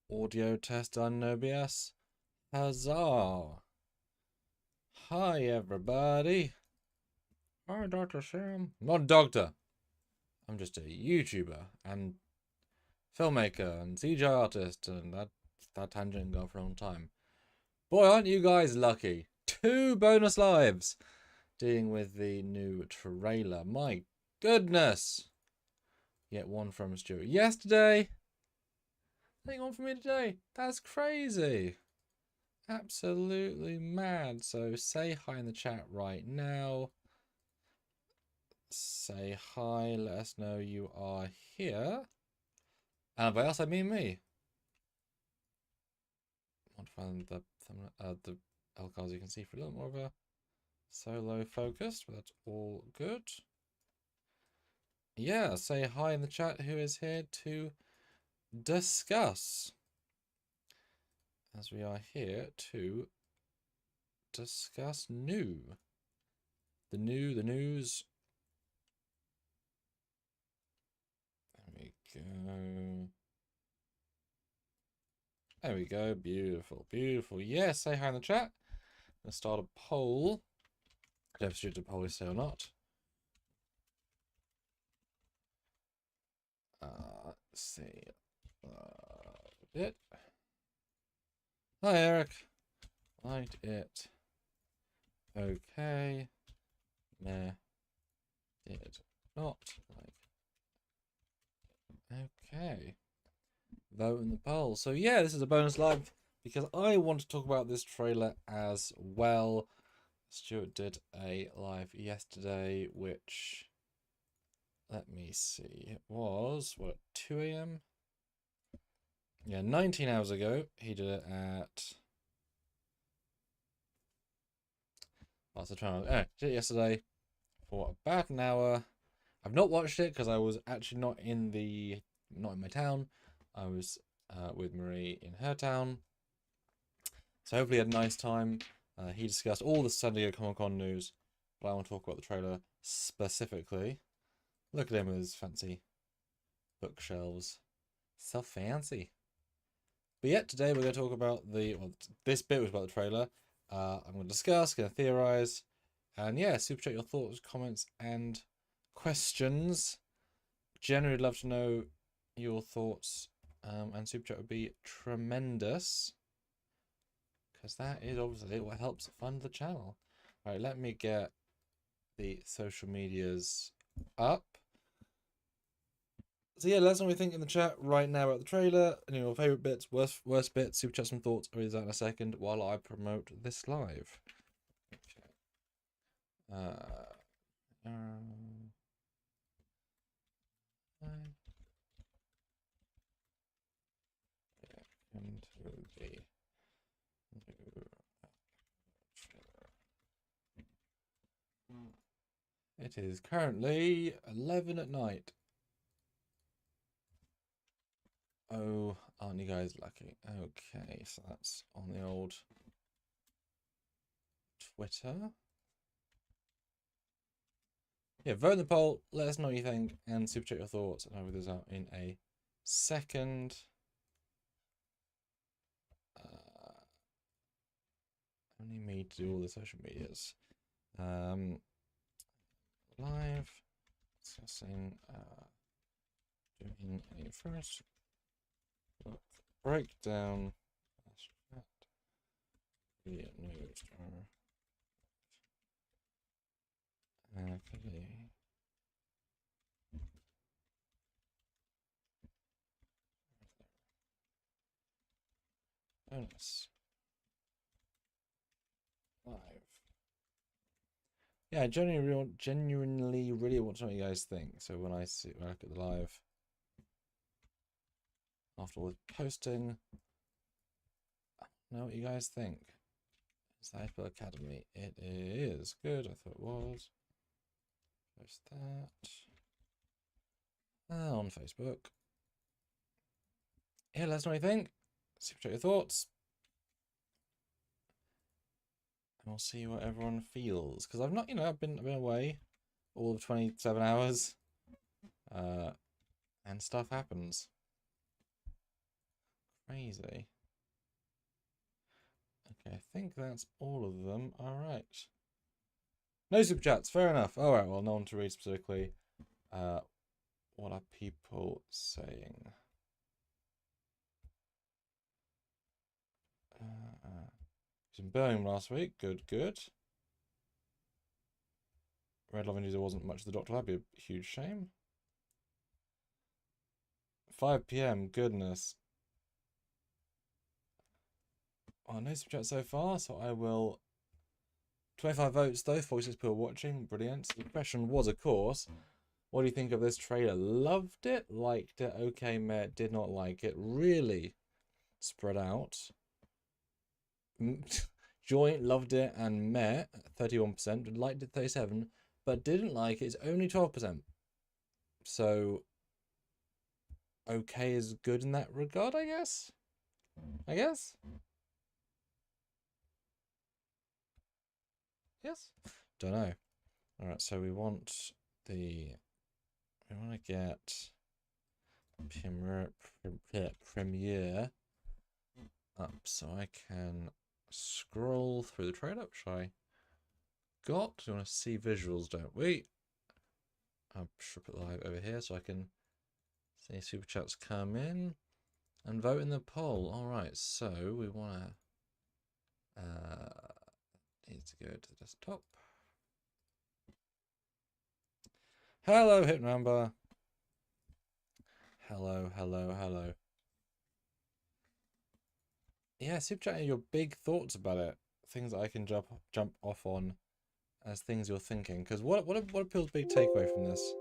Audio test done, no BS. Huzzah! Hi, everybody. Hi, Dr. Sam. I'm not a doctor. I'm just a YouTuber and filmmaker and CGI artist, and that tangent can go for a long time. Boy, aren't you guys lucky? 2 bonus lives dealing with the new trailer. My goodness. Yet one from Stuart yesterday. I think one from me today. That's crazy. Absolutely mad. So say hi in the chat right now. Say hi, let us know you are here. And by us, I mean me. I want to find the LCARs you can see for a little more of a solo focused, but that's all good. Yeah, say hi in the chat who is here to discuss. As we are here to discuss the news. There we go. There we go. Beautiful, beautiful. Yeah, say hi in the chat. Let's start a poll. I don't know if it's a poll say or not. Let's see. It. Hi, Eric. Liked it. Okay. Nah. Did not like. Okay. Vote in the poll. So yeah, this is a bonus live because I want to talk about this trailer as well. Stuart did a live yesterday, which, let me see, it was, what, 2 a.m.? Yeah, 19 hours ago. He did it at... What's the time? Oh, did it yesterday for about an hour. I've not watched it because I was actually not in my town. I was with Marie in her town. So hopefully he had a nice time. He discussed all the San Diego Comic-Con news, but I want to talk about the trailer specifically. Look at him with his fancy bookshelves. So fancy. But yet today we're going to talk about this bit was about the trailer. I'm going to discuss, going to theorize, and yeah, super chat your thoughts, comments, and questions. Generally love to know your thoughts, and super chat would be tremendous, because that is obviously what helps fund the channel. All right, let me get the social medias up. So yeah, let us know what you think in the chat right now about the trailer. And your favourite bits, worst bits, super chat some thoughts. I'll read that in a second while I promote this live. Okay. Into the new trailer. It is currently 11 at night. Oh, aren't you guys lucky? Okay, so that's on the old Twitter. Yeah, vote in the poll, let us know what you think, and super chat your thoughts, and I'll read those out in a second. Only me to do all the social medias. Live discussing doing a first look breakdown. The news. Okay. Bonus. Live. Yeah, I genuinely really want to know what you guys think. So when I look at the live, after all the posting, know what you guys think. Is that April Academy? It is. Good, I thought it was. Post that. On Facebook. Yeah, let us know what you think. Super chat your thoughts. And we'll see what everyone feels. Because I've not, I've been away all of 27 hours. And stuff happens. Crazy. Okay, I think that's all of them. All right. No super chats. Fair enough. All right. Well, no one to read specifically. What are people saying? He's in Birmingham last week. Good, good. Red Love User wasn't much of the Doctor. That'd be a huge shame. 5 p.m. Goodness. Well, no super chat so far, so I will. 25 votes though. 46 people watching. Brilliant. The question was, of course, what do you think of this trailer? Loved it, liked it, okay, meh, did not like it. Really spread out. Joint loved it and meh, 31%, liked it 37%, but didn't like it is only 12%. So okay is good in that regard, I guess. Yes. Don't know. All right, so we want to get premiere up so I can scroll through the trailer, which I got. We want to see visuals, don't we? I'll strip it live over here so I can see super chats come in and vote in the poll. All right, so we want to need to go to the desktop. Hello, hit number. Hello, hello, hello. Yeah, super chat your big thoughts about it. Things that I can jump off on as things you're thinking. Because what are people's big takeaway from this?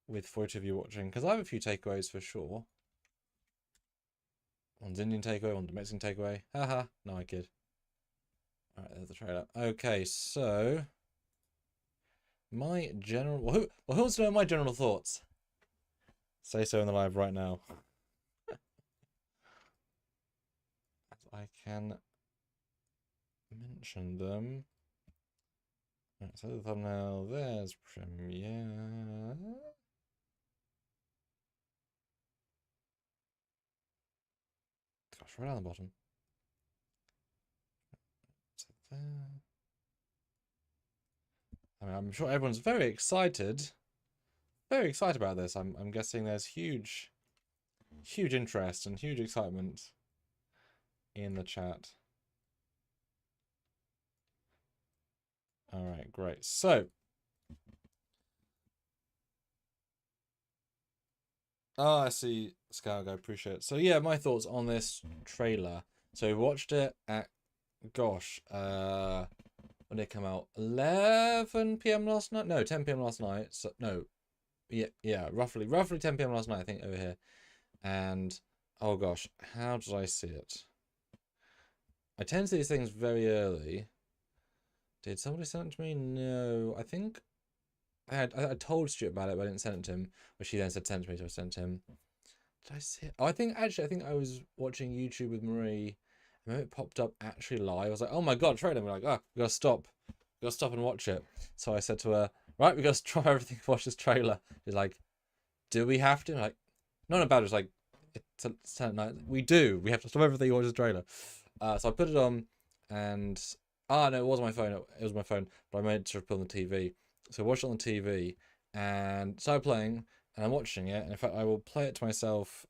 With 42 of you watching, because I have a few takeaways for sure. One's Indian takeaway, one's Mexican takeaway. Haha, no, I kid. Alright, there's the trailer. Okay, so my general. Who wants to know my general thoughts? Say so in the live right now. I can mention them. Right, so the thumbnail, there's premiere. Gosh, right down the bottom. So there. I mean, I'm sure everyone's very excited. Very excited about this. I'm guessing there's huge interest and huge excitement in the chat. All right, great. So, I see, Scargo, appreciate it. So yeah, my thoughts on this trailer. So we watched it at, gosh, when did it come out? 11 p.m. last night? No, 10 p.m. last night. So no, yeah, roughly 10 p.m. last night, I think, over here. And oh gosh, how did I see it? I tend to see these things very early. Did somebody send it to me? No, I think I told Stuart about it, but I didn't send it to him. But she then said send it to me, so I sent it to him. Did I see it? Oh, I think I was watching YouTube with Marie. And it popped up actually live. I was like, oh my god, trailer. We're like, oh, we gotta stop. We gotta stop and watch it. So I said to her, right, we gotta drop everything and watch this trailer. She's like, do we have to? I'm like, not about it. It's like, it's 10 at night. We do. We have to stop everything and watch this trailer. So I put it on, and no, it was my phone. It was my phone, but I made sure to put it on the TV. So I watched it on the TV and started playing, and I'm watching it. And in fact, I will play it to myself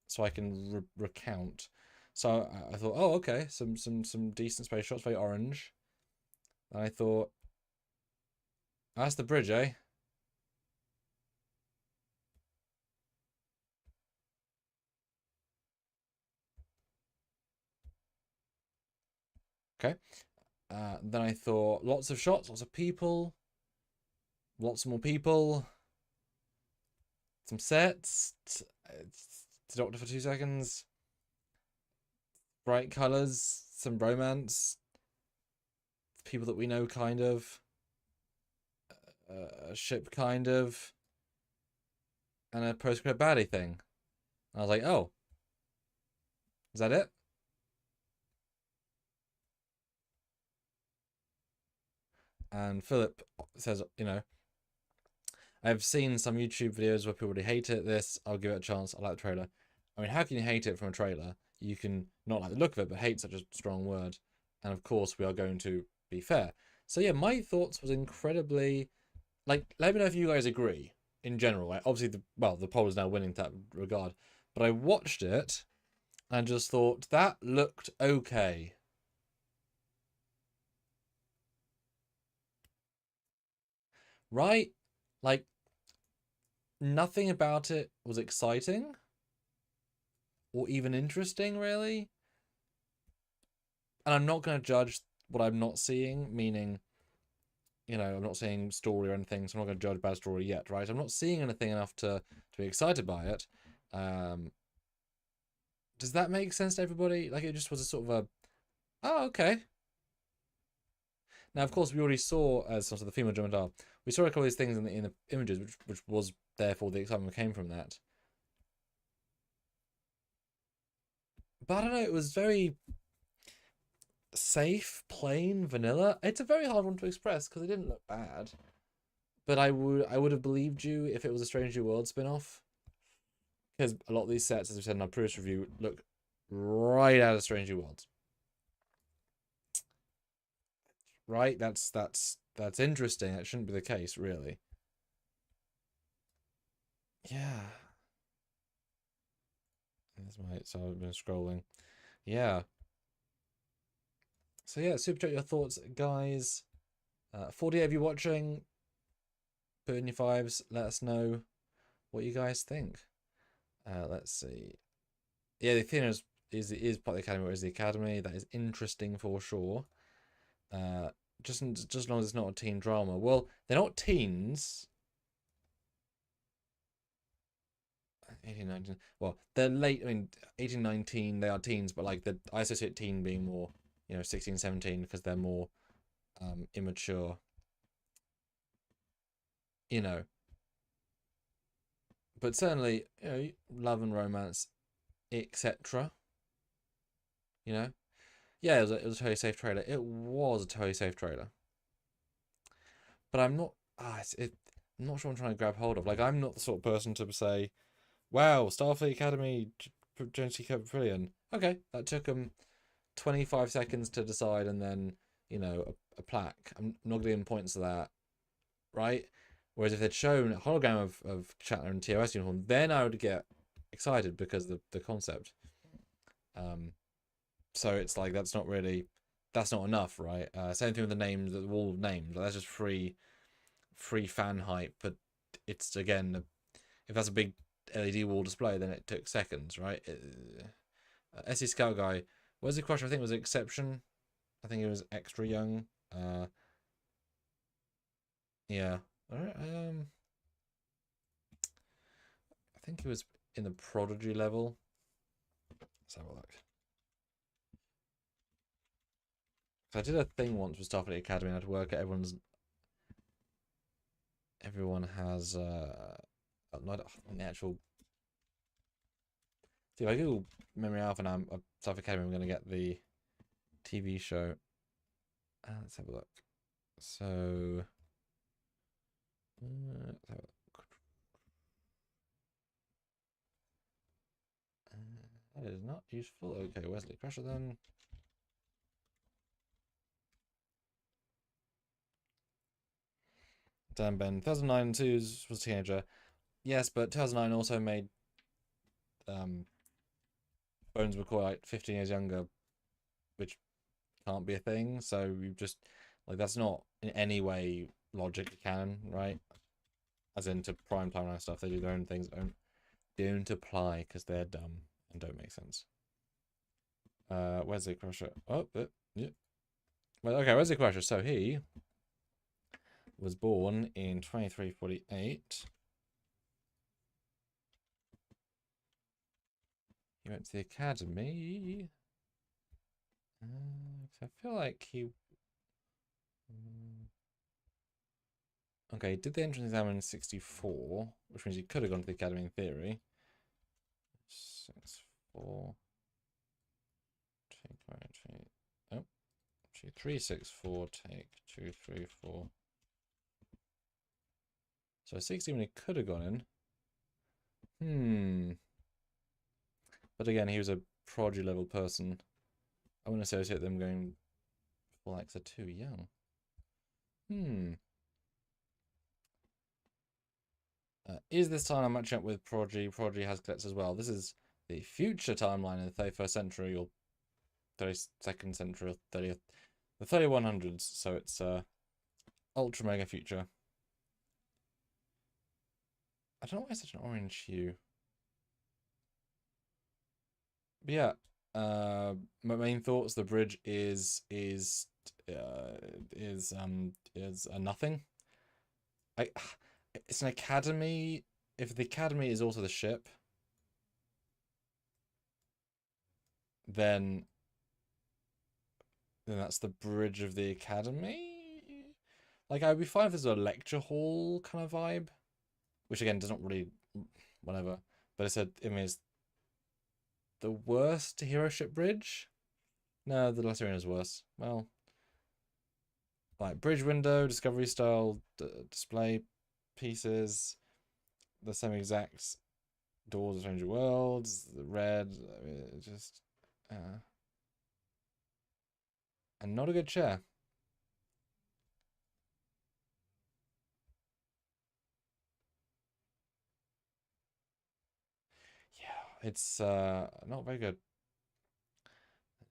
so I can recount. So I thought, oh, okay, some decent space shots, very orange. And I thought, that's the bridge, eh? Okay. Then I thought, lots of shots, lots of people, lots more people, some sets, to Doctor for 2 seconds, bright colours, some romance, people that we know, kind of, a ship, kind of, and a post-credit baddie thing. And I was like, oh, is that it? And Philip says, you know, I've seen some YouTube videos where people really hate it. I'll give it a chance. I like the trailer. I mean, how can you hate it from a trailer? You can not like the look of it, but hate such a strong word. And of course, we are going to be fair. So yeah, my thoughts was incredibly, like, let me know if you guys agree in general. Right? Obviously, the poll is now winning in that regard. But I watched it and just thought that looked okay. Right? Like, nothing about it was exciting or even interesting, really. And I'm not going to judge what I'm not seeing, meaning, you know, I'm not seeing story or anything, so I'm not going to judge bad story yet, right? I'm not seeing anything enough to be excited by it. Does that make sense to everybody? Like, it just was a sort of a, oh, okay. Now, of course, we already saw, as sort of the female Jem'Hadar, we saw a couple of these things in the images, which was therefore the excitement came from that. But I don't know, it was very safe, plain, vanilla. It's a very hard one to express because it didn't look bad. But I would have believed you if it was a Strange New World spin-off. Because a lot of these sets, as we said in our previous review, look right out of Strange New Worlds. Right? That's interesting. That shouldn't be the case, really. Yeah. So I've been scrolling. Yeah. So yeah, super chat your thoughts, guys. 48 of you watching. Put in your fives. Let us know what you guys think. Let's see. Yeah, the Athena is part of the academy, or is the academy. That is interesting for sure. Just as long as it's not a teen drama. Well, they're not teens. 18, 19. Well, they're late. I mean, 18, 19, they are teens, but like I associate teen being more, 16, 17 because they're more immature. But certainly, love and romance, etc. Yeah, it was a totally safe trailer. It was a totally safe trailer. But I'm not. I'm not sure I'm trying to grab hold of. Like, I'm not the sort of person to say, "Wow, Starfleet Academy, Genesis Brilliant." Okay, that took them 25 seconds to decide, and then a plaque. I'm not giving points to that, right? Whereas if they'd shown a hologram of Shatner in TOS uniform, then I would get excited because of the concept. So it's like that's not enough, right? Same thing with the names, the wall of names. That's just free fan hype. But it's again, if that's a big LED wall display, then it took seconds, right? SC Scout guy, Wesley Crusher, I think was an exception. I think he was extra young. Yeah. All right. I think he was in the prodigy level. Let's have a look. I did a thing once with Starfleet Academy and I had to work out everyone has not on the actual. See, if I Google Memory Alpha now, Starfleet Academy, I'm going to get the TV show. Let's have a look. So, let's have a look. That is not useful. Okay, Wesley Crusher then. Dan Ben, 2009 was a teenager. Yes, but 2009 also made Bones McCoy like 15 years younger, which can't be a thing. So you just like that's not in any way logic canon, right? As into prime timeline stuff, they do their own things that don't apply because they're dumb and don't make sense. Wesley Crusher. Oh, yeah. Well, okay, Wesley Crusher. So he was born in 2348. He went to the academy. I feel like he. Okay, he did the entrance exam in 64, which means he could have gone to the academy in theory. 64. Take. Oh, 364. Take 234. So 60 when he could have gone in. But again, he was a prodigy level person. I wouldn't associate them going for like they're too young. Is this time I'm matching up with Prodigy? Prodigy has cadets as well. This is the future timeline in the 31st century or 32nd century or 30th, the 3100s. So it's ultra mega future. I don't know why it's such an orange hue. But yeah, my main thoughts: the bridge is a nothing. It's an academy. If the academy is also the ship, then that's the bridge of the academy. Like, I'd be fine if there's a lecture hall kind of vibe, which again does not really, whatever. But I mean, it's the worst hero ship bridge. No, the Latarian is worse. Well, like bridge window, discovery style display pieces, the same exact doors of Stranger Worlds, the red, I mean, it just, and not a good chair. Yeah, it's not very good.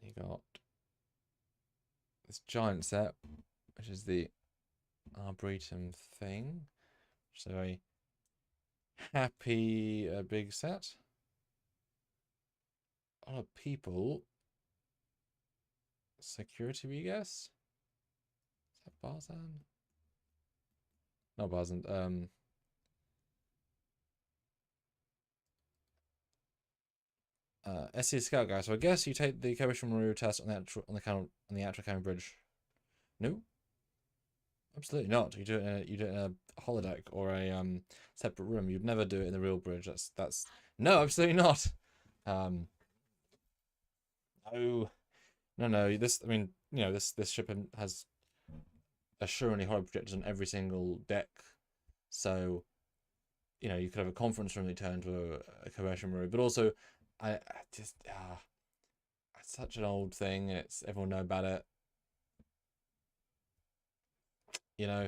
You got this giant set, which is the Arboretum thing. So a happy big set. A lot of people. Security, we guess. Is that Barzan? No, Barzan. SC Scout guy. So I guess you take the Commission Maru test on the actual camera bridge. No. Absolutely not. You do it in a holodeck or a separate room. You'd never do it in the real bridge. That's no, absolutely not. No. This, I mean, you know, this ship has assuredly holo projectors on every single deck. So, you know, you could have a conference room that turned into a commercial room, but also, I just it's such an old thing. It's everyone know about it. You know,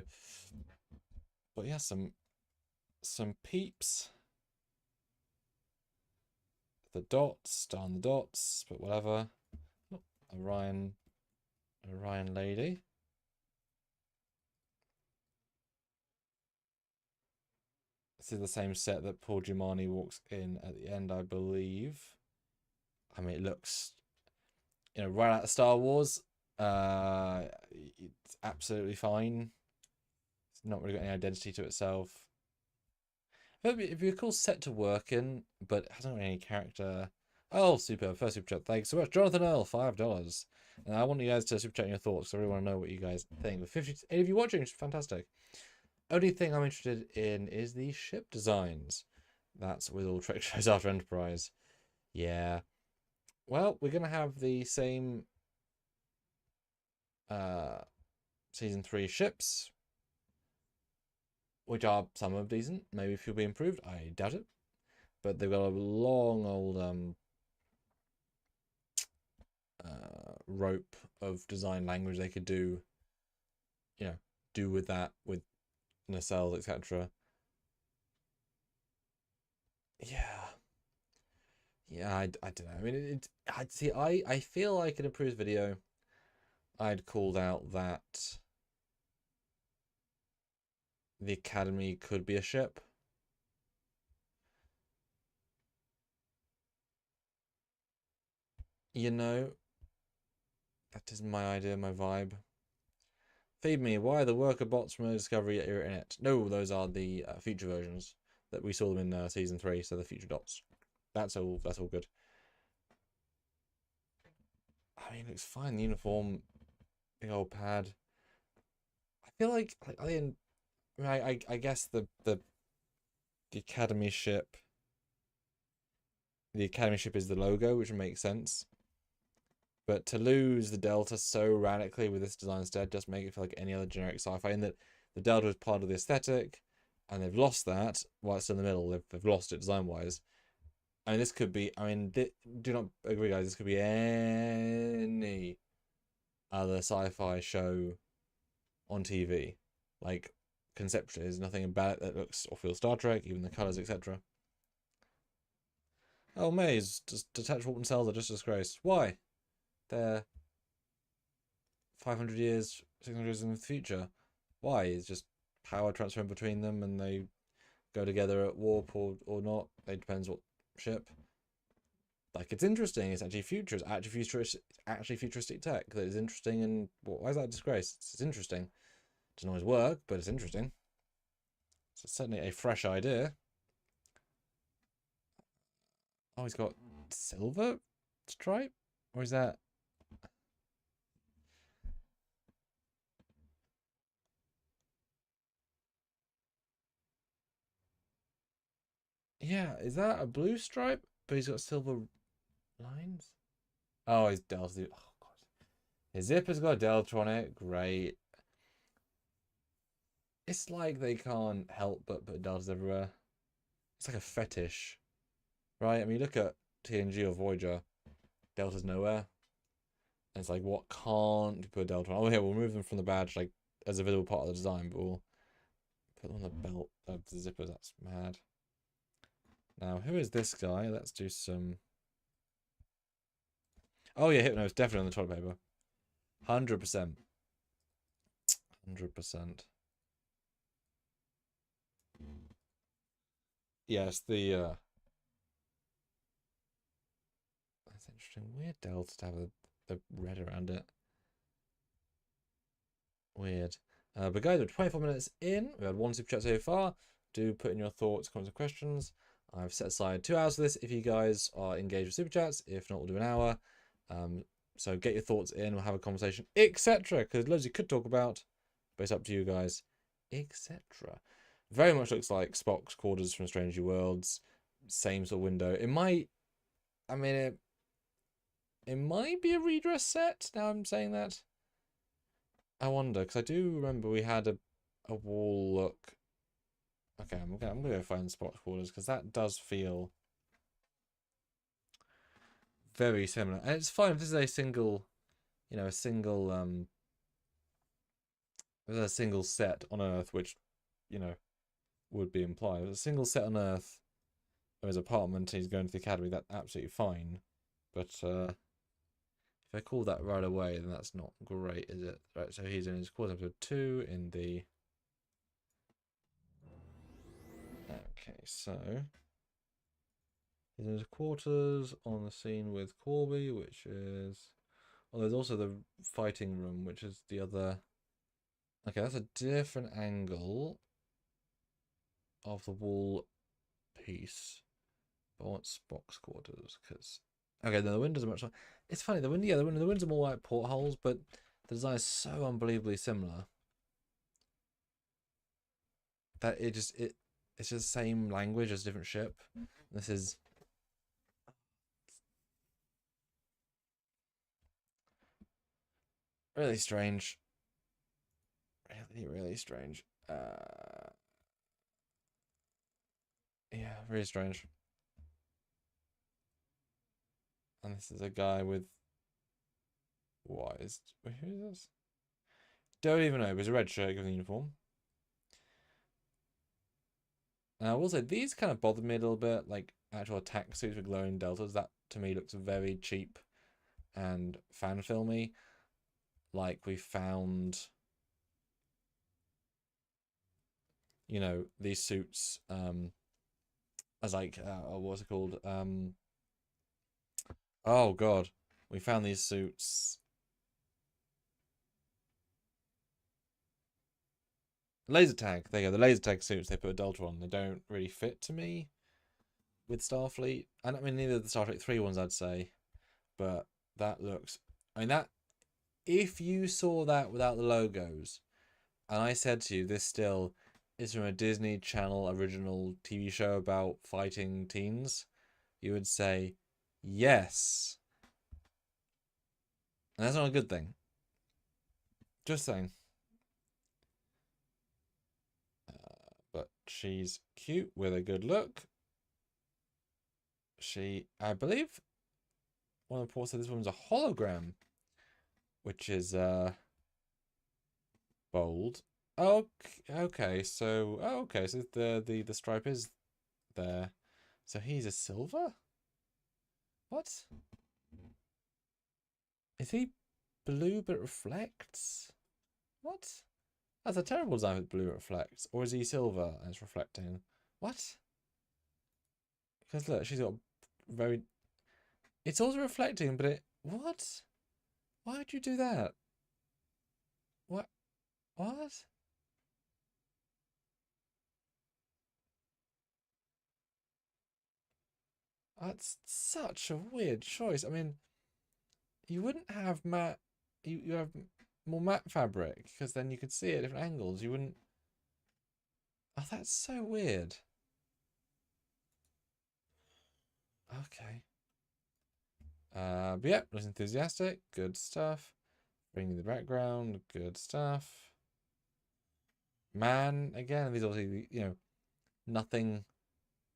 but yeah, some peeps. The dots, down the dots, but whatever. Oh, Orion lady. This is the same set that Paul Giamatti walks in at the end, I believe. I mean, it looks, you know, right out of Star Wars. It's absolutely fine. It's not really got any identity to itself. It'd be a cool set to work in, but it hasn't got any character. Oh, super. First super chat. Thanks so much. Jonathan Earl, $5. And I want you guys to super chat your thoughts, because I really want to know what you guys think. With 58 of you watching, it's fantastic. Only thing I'm interested in is the ship designs. That's with all Trek shows after Enterprise. Yeah. Well, we're going to have the same Season 3 ships, which are some of decent. Maybe a few will be improved. I doubt it. But they've got a long old rope of design language they could do, you know, do with that, with nacelles, etc. Yeah, I don't know. I mean, I feel like in a previous video, I'd called out that the Academy could be a ship. You know, that is my idea, my vibe. Feed me. Why are the worker bots from Discovery are in it? No, those are the future versions that we saw them in Season 3, so the future dots. That's all good. I mean, it looks fine. The uniform, big old pad. I feel like I guess the Academy ship. The Academy ship is the logo, which makes sense. But to lose the Delta so radically with this design instead just make it feel like any other generic sci-fi, in that the Delta is part of the aesthetic, and they've lost that while it's in the middle. They've lost it design-wise. I mean, this could be. I mean, do not agree, guys. This could be any other sci-fi show on TV. Like, conceptually, there's nothing about it that looks or feels Star Trek, even the colors, etc. Oh, maze. Detached warp cells are just a disgrace. Why? They're 500 years, 600 years in the future. Why? It's just power transferring between them and they go together at warp or not. It depends what ship. Like, it's interesting. It's actually future. It's actually futuristic tech that is interesting. And why is that a disgrace? It's interesting. It doesn't always work, but it's interesting. So it's certainly a fresh idea. Oh, he's got silver stripe? Or is that... Yeah, is that a blue stripe? But he's got silver lines? Oh, his Delta. Oh, God. His zipper's got a Delta on it. Great. It's like they can't help but put deltas everywhere. It's like a fetish. Right? I mean, look at TNG or Voyager. Delta's nowhere. And it's like, what can't you put a delta on? Oh, yeah, we'll move them from the badge, like, as a visible part of the design, but we'll put them on the belt of the zippers. That's mad. Now, who is this guy? Let's do some... Oh, yeah, Hypno is definitely on the toilet paper. 100%. 100%. Yes, the... That's interesting. Weird delta to have the red around it. Weird. But guys, we're 24 minutes in. We had one super chat so far. Do put in your thoughts, comments, and questions. I've set aside 2 hours for this if you guys are engaged with super chats. If not, we'll do an hour. So get your thoughts in. We'll have a conversation, etc. Because loads you could talk about, but it's up to you guys, etc. Very much looks like Spock's quarters from Strange New Worlds. Same sort of window. It might. I mean, it might be a redress set. Now I'm saying that. I wonder, because I do remember we had a wall look. Okay, I'm gonna go find Spock's quarters because that does feel very similar. And it's fine if this is a single, you know, a single set on Earth, which, you know, would be implied. If it's a single set on Earth of his apartment and he's going to the academy, that's absolutely fine. But if I call that right away, then that's not great, is it? Right, so he's in his quarters, episode 2 in the... Okay, so... He's in his quarters on the scene with Corby, which is... Oh, there's also the fighting room, which is the other... Okay, that's a different angle of the wall piece. But I want Spock's quarters, because... Okay, then the windows are much like... It's funny, the windows are more like portholes, but the design is so unbelievably similar that it's just the same language as a different ship. This is... really strange. Really strange. Yeah, really strange. And this is a guy with... What is... Who is this? Don't even know, but it's a red shirt given the uniform. And I will say, these kind of bothered me a little bit, like actual attack suits with glowing deltas. That, to me, looks very cheap and fan filmy. Like, we found... You know, these suits as like what's it called, oh god, we found these suits, laser tag, there you go, the laser tag suits they put a delta on. They don't really fit to me with Starfleet, and I mean neither of the Star Trek 3 ones I'd say, but that looks, I mean, that, if you saw that without the logos and I said to you this still is from a Disney Channel original TV show about fighting teens, you would say yes. And that's not a good thing. Just saying. But she's cute with a good look. I believe one of the reports said this woman's a hologram, which is bold. Oh, okay. So, okay. So the stripe is there. So he's a silver? What? Is he blue but reflects? What? That's a terrible design with blue reflects. Or is he silver and it's reflecting? What? Because look, she's got very... It's also reflecting, but it... What? Why would you do that? What? What? That's such a weird choice. I mean, you wouldn't have matte... You have more matte fabric, because then you could see it at different angles. You wouldn't... Oh, that's so weird. Okay. But yeah, looks enthusiastic. Good stuff. Bringing the background. Good stuff. Man, again, these obviously, you know, nothing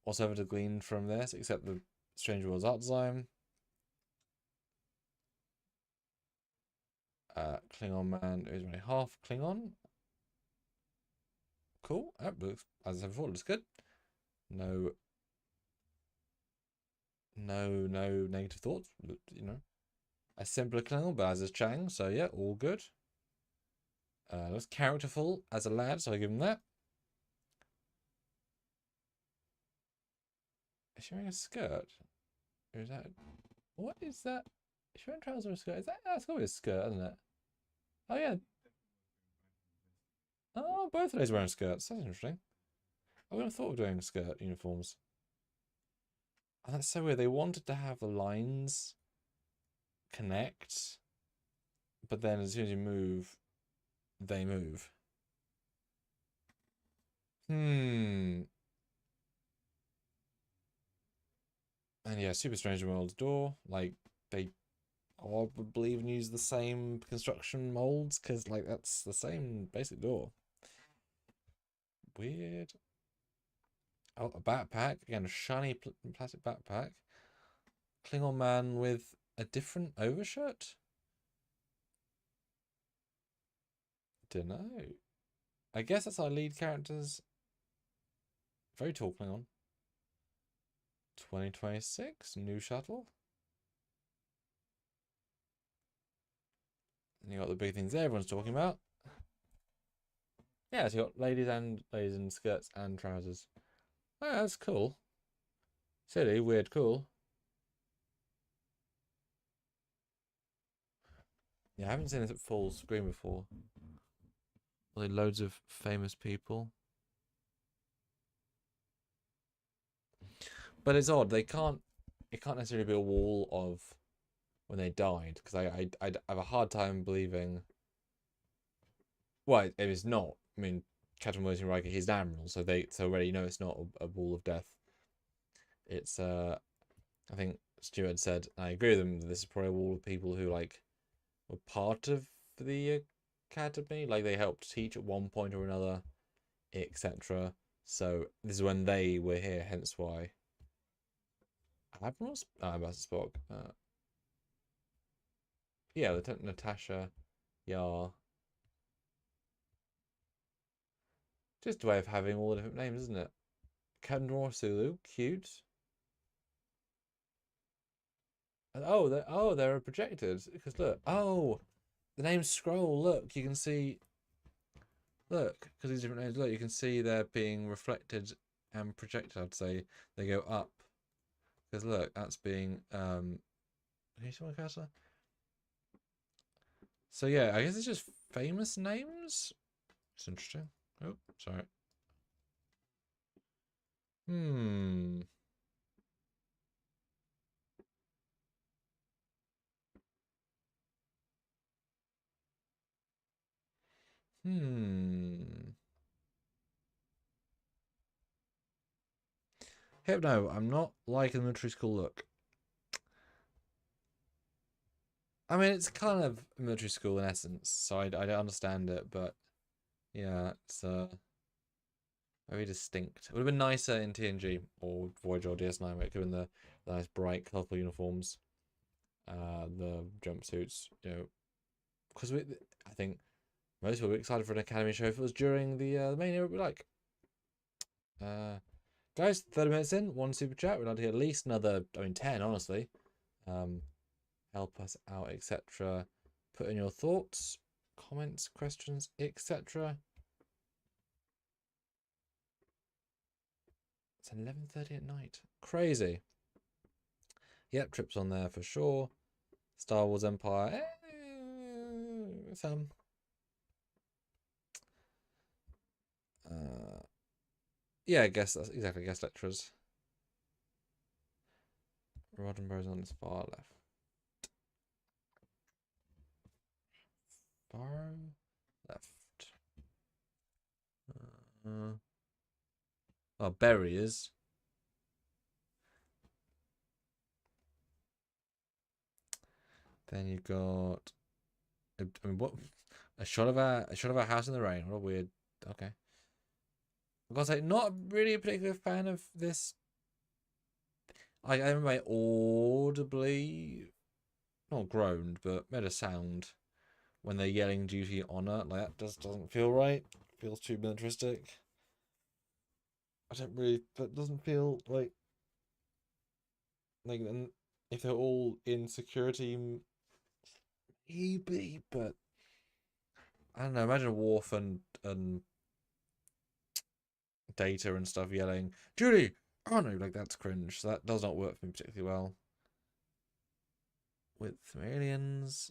whatsoever to glean from this except the Strange Worlds art design. Klingon man who's only half Klingon. Cool. That looks, as I said before, looks good. No negative thoughts. You know, a simpler Klingon, but as is Chang, so yeah, all good. Looks characterful as a lad, so I give him that. Is she wearing a skirt? Or is that... What is that? Is she wearing trousers or a skirt? Is that... That's got to be a skirt, isn't it? Oh, yeah. Oh, both of those wearing skirts. That's interesting. I wouldn't have thought of doing skirt uniforms. Oh, that's so weird. They wanted to have the lines connect, but then as soon as you move, they move. And yeah, Super Strange World's door, like, they probably even use the same construction molds, because, like, that's the same basic door. Weird. Oh, a backpack. Again, a shiny plastic backpack. Klingon man with a different overshirt? Dunno. I guess that's our lead characters. Very tall Klingon. 2026, new shuttle. And you got the big things everyone's talking about. Yeah, so you got ladies in skirts and trousers. Oh, that's cool. Silly, weird, cool. Yeah, I haven't seen this at full screen before. Like loads of famous people. But it's odd. It can't necessarily be a wall of when they died, because I have a hard time believing. Well, it is not. I mean, Captain William Riker, he's an admiral, so already know it's not a wall of death. It's I think Stuart said, and I agree with him, that this is probably a wall of people who like were part of the academy, like they helped teach at one point or another, etc. So this is when they were here, hence why. Admirals? Spock. Yeah, Lieutenant Natasha, Yar. Just a way of having all the different names, isn't it? Kendor Sulu, cute. And they're projected because look. Oh, the names scroll. Look, you can see. Look, because these different names. Look, you can see they're being reflected and projected. I'd say they go up. Because look, that's being Can you see my cursor? So yeah, I guess it's just famous names. It's interesting. Oh, sorry. Hmm. No, I'm not liking the military school look. I mean, it's kind of a military school in essence, so I don't understand it, but yeah, it's very distinct. It would have been nicer in TNG or Voyager or DS9, where it could have been the nice bright, colourful uniforms, the jumpsuits. You know, because I think most people were excited for an academy show if it was during the main era. We like. Guys, 30 minutes in, one super chat. We'd like to hear at least another, 10, honestly. Help us out, etc. Put in your thoughts, comments, questions, etc. It's 11:30 at night. Crazy. Yep, trips on there for sure. Star Wars Empire. Some. Yeah, I guess that's exactly guest lecturers. Roddenberry's on his far left. Far left. Oh, Berry is. Then you got. I mean, what? A shot of a house in the rain. What a weird. Okay. I gotta say, not really a particular fan of this. I remember I audibly, not groaned, but made a sound when they're yelling duty honor. Like, that just doesn't feel right. Feels too militaristic. I don't really. That doesn't feel like. And if they're all in security, maybe, but I don't know. Imagine Worf and Data and stuff yelling, Judy! Oh no, like that's cringe. So that does not work for me particularly well. With some aliens.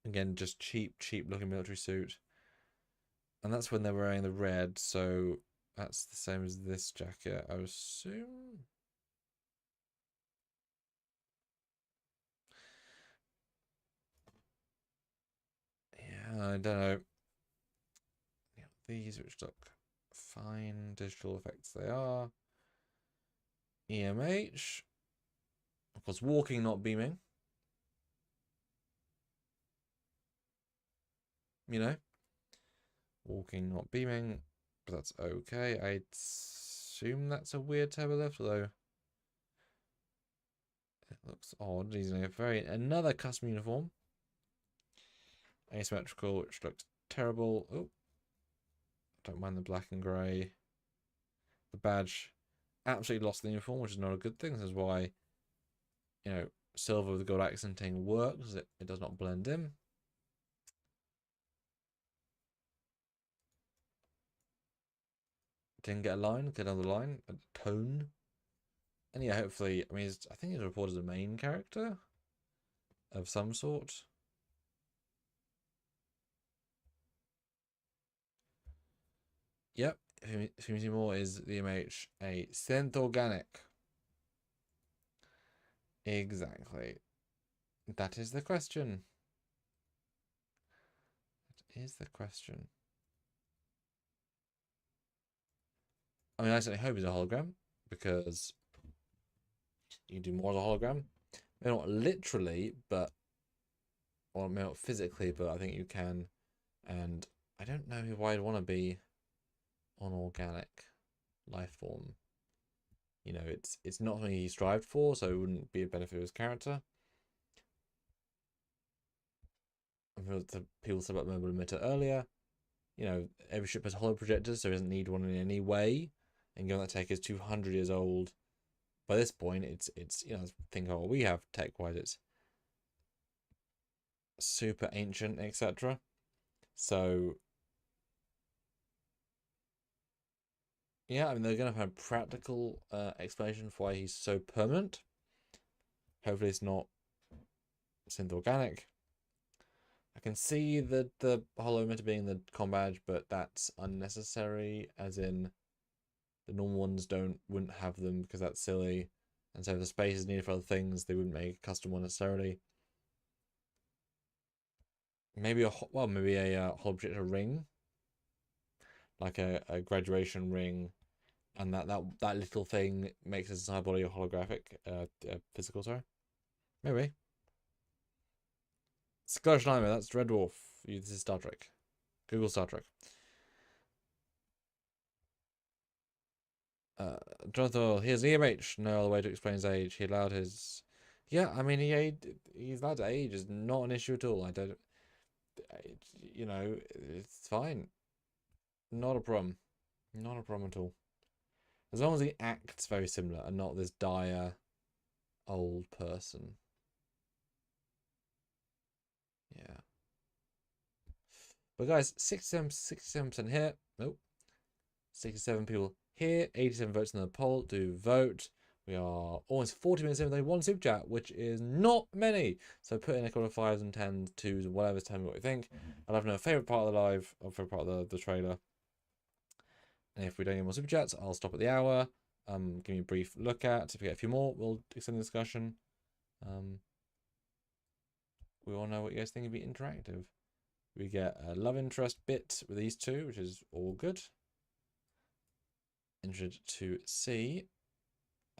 Again, just cheap looking military suit. And that's when they're wearing the red, so that's the same as this jacket, I assume. Yeah, I don't know. Yeah, these which look fine digital effects they are. EMH. Of course, walking, not beaming. You know? Walking, not beaming. But that's okay. I assume that's a weird turbo lift, although it looks odd. He's in another custom uniform. Asymmetrical, which looks terrible. Oh. Don't mind the black and grey. The badge absolutely lost the uniform, which is not a good thing. This is why, silver with gold accenting works. It does not blend in. Didn't get a line, get another line, a tone. And yeah, hopefully, I think he's reported as a main character of some sort. Yep, if you see more, is the EMH a synth organic? Exactly. That is the question. That is the question. I mean, I certainly hope he's a hologram, because you can do more as a hologram. Maybe not literally, or maybe not physically, but I think you can. And I don't know why I'd want to be on organic life form. It's not something he strived for, so it wouldn't be a benefit of his character. People said about mobile emitter earlier. Every ship has holo projectors, so it doesn't need one in any way. And given that tech is 200 years old, by this point, it's think of what we have tech-wise, it's super ancient, etc. So yeah, I mean, they're going to have a practical explanation for why he's so permanent. Hopefully it's not synth organic. I can see the holo emitter being the com badge, but that's unnecessary, as in the normal ones wouldn't have them because that's silly. And so if the space is needed for other things, they wouldn't make a custom one necessarily. Maybe a holo projector ring, like a graduation ring, and that little thing makes his entire body a holographic, physical. Sorry, maybe. Scourge Nightmare. That's Red Dwarf. This is Star Trek. Google Star Trek. Jonathan, here's EMH. No other way to explain his age. He allowed his. Yeah, I mean, he's allowed to age is not an issue at all. I don't. You know, it's fine. Not a problem. Not a problem at all. As long as he acts very similar and not this dire old person. Yeah. But guys, 67% here. Nope. 67 people here. 87 votes in the poll. Do vote. We are almost 40 minutes in with only one super chat, which is not many. So put in a couple of 5s and 10s, 2s, and whatever. Tell me what you think. I'll have no favourite part of the live, or favourite part of the trailer. And if we don't get more super chats, I'll stop at the hour. Give me a brief look at. If we get a few more, we'll extend the discussion. We all know what you guys think would be interactive. We get a love interest bit with these two, which is all good. Interested to see.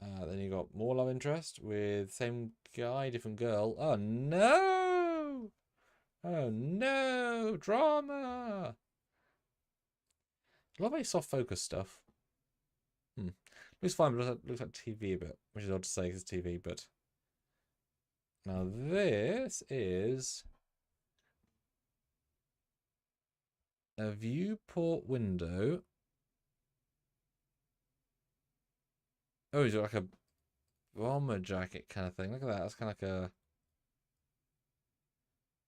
Then you got more love interest with same guy, different girl. Oh no! Oh no! Drama! A lot of very soft focus stuff. Looks fine, but looks like TV a bit, which is odd to say because it's TV, but. Now this is a viewport window. Oh, he's got like a bomber jacket kind of thing. Look at that. That's kind of like a...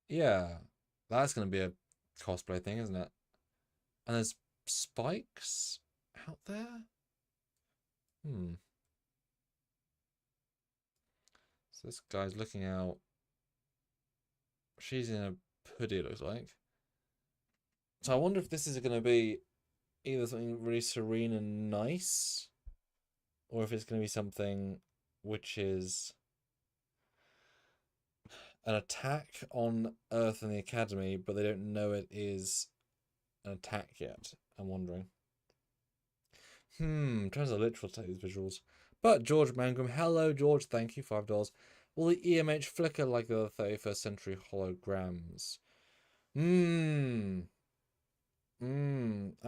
Yeah. That's going to be a cosplay thing, isn't it? And there's spikes out there? So this guy's looking out. She's in a hoodie, it looks like. So I wonder if this is going to be either something really serene and nice, or if it's going to be something which is an attack on Earth and the Academy, but they don't know it is an attack yet. I'm wondering. Trying to literal take these visuals. But George Mangrum, hello George, thank you, $5. Will the EMH flicker like the 31st century holograms? I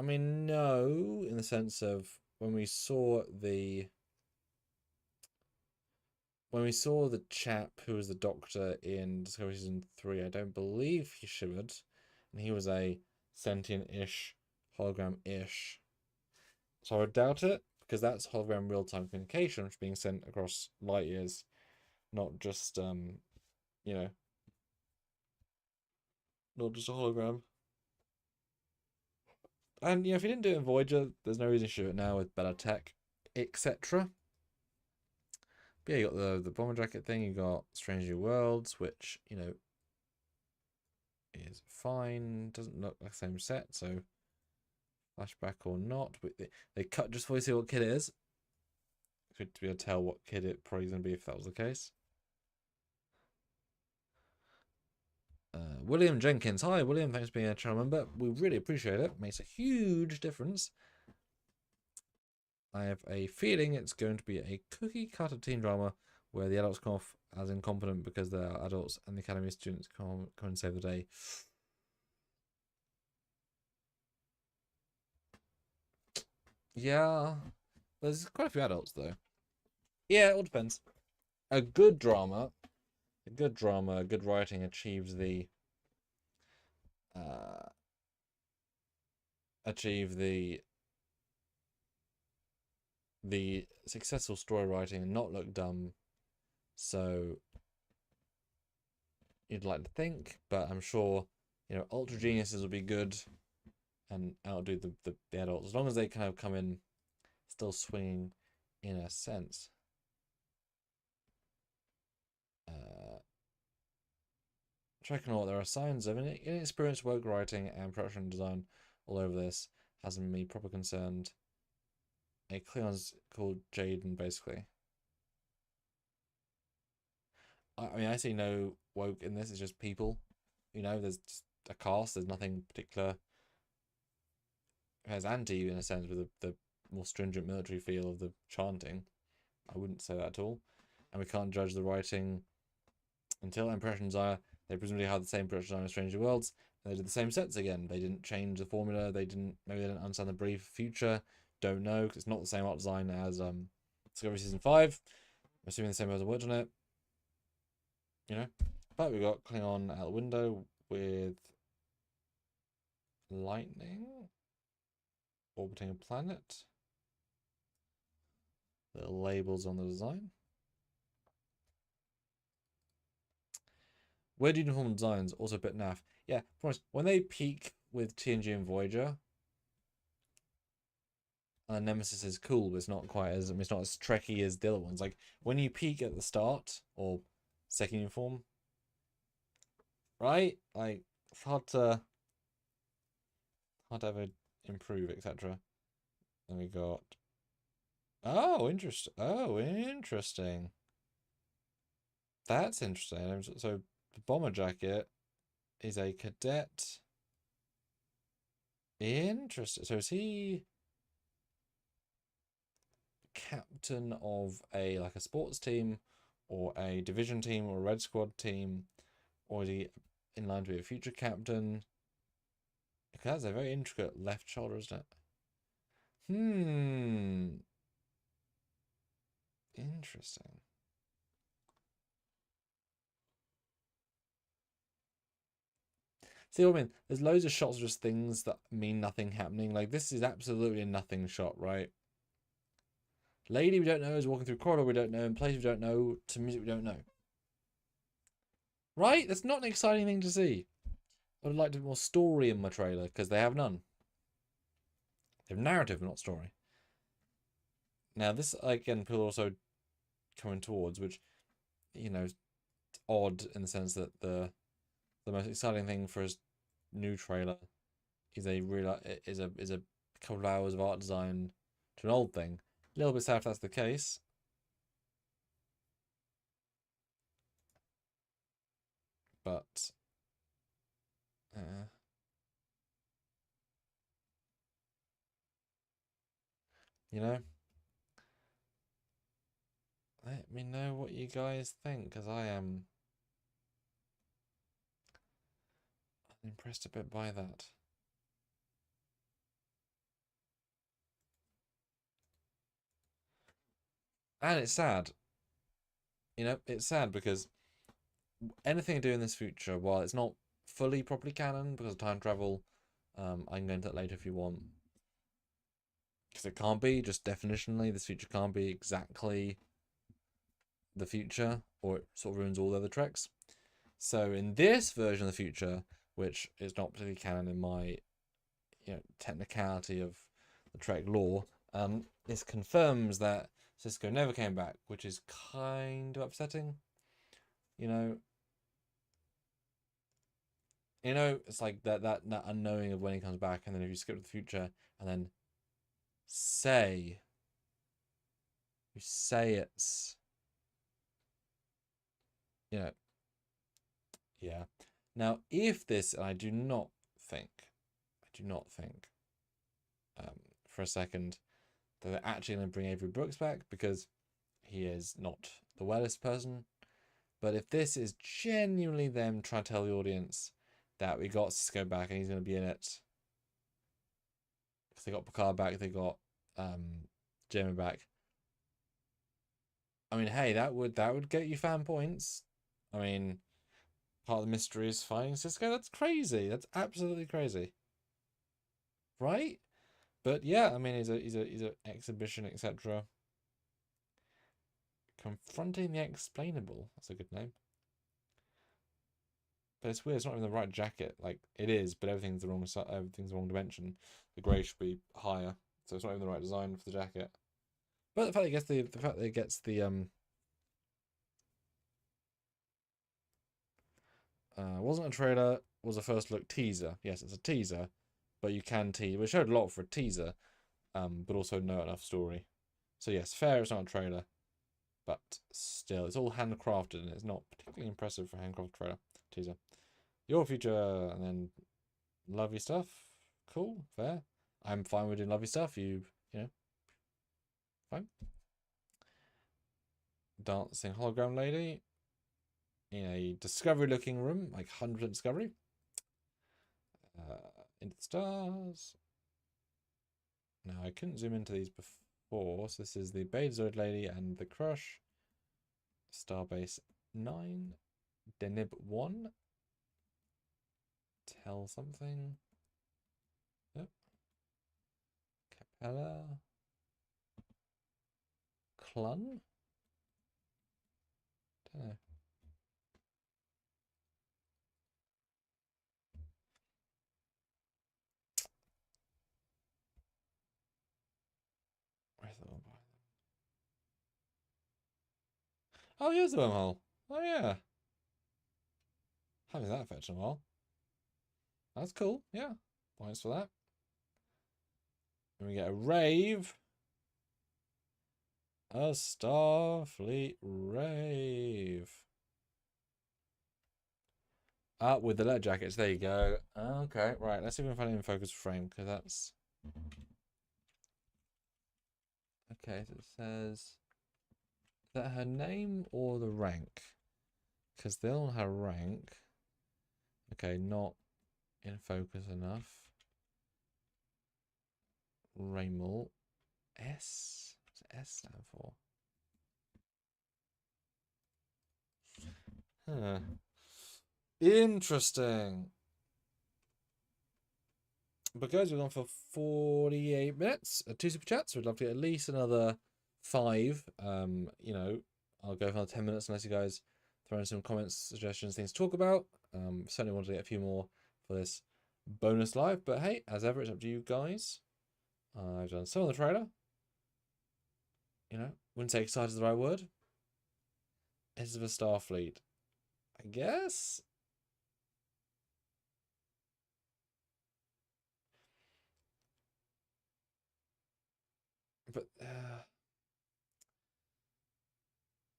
mean, no, in the sense of when we saw the chap who was the Doctor in Discovery Season 3, I don't believe he shimmered. And he was a sentient-ish, hologram-ish. So I would doubt it, because that's hologram real-time communication, which is being sent across light years, not just, you know, not just a hologram. And, you know, if you didn't do it in Voyager, there's no reason to shoot it now with better tech, etc. But yeah, you got the bomber jacket thing, you got Strange New Worlds, which, you know, is fine. Doesn't look like the same set, so flashback or not. But they cut just before you see what kid it is. Good to be able to tell what kid it probably is going to be if that was the case. William Jenkins. Hi, William. Thanks for being a channel member. We really appreciate it. Makes a huge difference. I have a feeling it's going to be a cookie cutter teen drama where the adults come off as incompetent because they're adults and the academy students come and save the day. Yeah, there's quite a few adults though. Yeah, it all depends. A good drama, good writing achieves the successful story writing and not look dumb. So you'd like to think, but I'm sure, you know, Ultra Geniuses will be good and outdo the adults, as long as they kind of come in still swinging in a sense. Trekyards, there are signs of inexperienced work writing and production design all over this. Hasn't me proper concerned. A Cleon's called Jaden, basically. I mean, I see no woke in this. It's just people. You know, there's just a cast. There's nothing particular. It has anti in a sense with the more stringent military feel of the chanting. I wouldn't say that at all. And we can't judge the writing until Impressions are. They presumably had the same production design as Stranger Worlds. And they did the same sets again. They didn't change the formula. Maybe they didn't understand the brief future. don't know because it's not the same art design as Discovery Season 5. I'm assuming the same person worked on it. You know? But we got Klingon out the window with lightning orbiting a planet. Little labels on the design. Weird uniform designs, also a bit naff. Yeah, promise. When they peak with TNG and Voyager, and Nemesis is cool, but it's not quite as, I mean, it's not as Trekky as the other ones. Like when you peak at the start or second uniform, right? Like it's hard to ever improve, etc. Then we got interesting. That's interesting. So the bomber jacket is a cadet. Interesting. So is he captain of a sports team or a division team or a red squad team, or is he in line to be a future captain? Because that's a very intricate left shoulder, isn't it? Interesting. See what I mean? There's loads of shots of just things that mean nothing happening. Like this is absolutely a nothing shot, right? Lady we don't know is walking through corridor we don't know, and place we don't know, to music we don't know. Right? That's not an exciting thing to see. I would like to have more story in my trailer, because they have none. They have narrative, not story. Now this, again, people are also coming towards, which, you know, is odd in the sense that the most exciting thing for a new trailer is a couple of hours of art design to an old thing. A little bit sad if that's the case. But you know, let me know what you guys think, because I am impressed a bit by that. And it's sad. You know, it's sad because anything I do in this future, while it's not fully properly canon because of time travel, I can go into that later if you want. Because it can't be, just definitionally, this future can't be exactly the future, or it sort of ruins all the other Treks. So in this version of the future, which is not particularly canon in my, technicality of the Trek lore, this confirms that Sisko never came back, which is kind of upsetting. It's like that unknowing of when he comes back, and then if you skip to the future and then say it's, yeah. Now, if this, and I do not think, for a second that they're actually going to bring Avery Brooks back, because he is not the wellest person. But if this is genuinely them trying to tell the audience that we got Sisko back and he's going to be in it, because they got Picard back, they got Jeremy back. I mean, hey, that would get you fan points. I mean, part of the mystery is finding Sisko. That's crazy. That's absolutely crazy, right? But yeah, I mean, he's a exhibition, etc. Confronting the Explainable. That's a good name. But it's weird. It's not even the right jacket. Like it is, but everything's the wrong dimension. The grey should be higher, so it's not even the right design for the jacket. But the fact that it gets the wasn't a trailer, was a first look teaser. Yes, it's a teaser, but you can tease. We showed a lot for a teaser, but also not enough story. So yes, fair, it's not a trailer, but still, it's all handcrafted and it's not particularly impressive for a handcrafted trailer teaser. Your future, and then lovely stuff. Cool, fair. I'm fine with doing lovely stuff. You know, fine. Dancing hologram lady in a discovery looking room, like 100% discovery. Into the stars. Now, I couldn't zoom into these before, so this is the Betazoid Lady and the Crush. Starbase 9. Denib 1. Tell something. Yep. Capella. Clun? Don't know. Where's the one behind them? Oh, here's the wormhole. Oh, yeah. Haven't seen that fetch in a while. That's cool. Yeah. Points for that. And we get a rave. A Starfleet rave. With the leather jackets. There you go. Okay, right. Let's see if we can find it in focus frame, because that's... Okay, so it says... Is that her name or the rank? Because they all have rank. Okay, not in focus enough. Raymel. S? What's S stand for? Huh. Interesting. But guys, we're on for 48 minutes. 2 super chats. We'd love to get at least another 5. You know, I'll go for another 10 minutes unless you guys throw in some comments, suggestions, things to talk about. Certainly want to get a few more for this bonus live. But hey, as ever, it's up to you guys. I've done some of the trailer. You know, wouldn't say excited is the right word. This is for Starfleet, I guess. But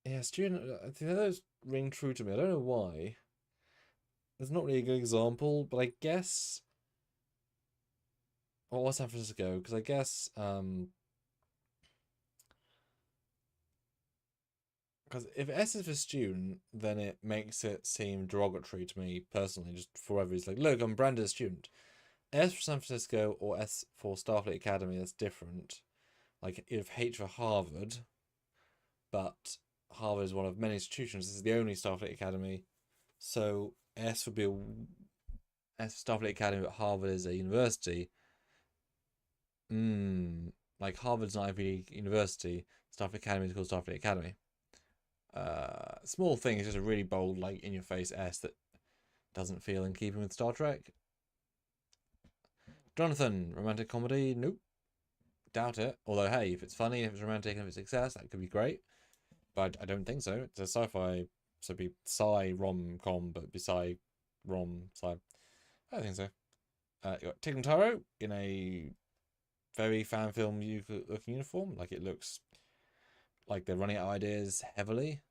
yeah, student. I think those ring true to me. I don't know why. There's not really a good example, but I guess. Well, what's San Francisco? Because I guess because if S is for student, then it makes it seem derogatory to me personally. Just forever, it's like, look, I'm branded as student. S for San Francisco or S for Starfleet Academy, that's different. Like if H for Harvard, but Harvard is one of many institutions. This is the only Starfleet Academy, so S would be S for Starfleet Academy, but Harvard is a university. Like Harvard's an Ivy League university. Starfleet Academy is called Starfleet Academy. Small thing is just a really bold, like in your face S that doesn't feel in keeping with Star Trek. Jonathan, romantic comedy? Nope. Doubt it. Although, hey, if it's funny, if it's romantic, and if it's success, that could be great. But I don't think so. It's a sci-fi, so it'd be sci rom-com, but be sci rom sci. I don't think so. You got Tig and Taro in a very fan film looking uniform. Like it looks like they're running out of ideas heavily.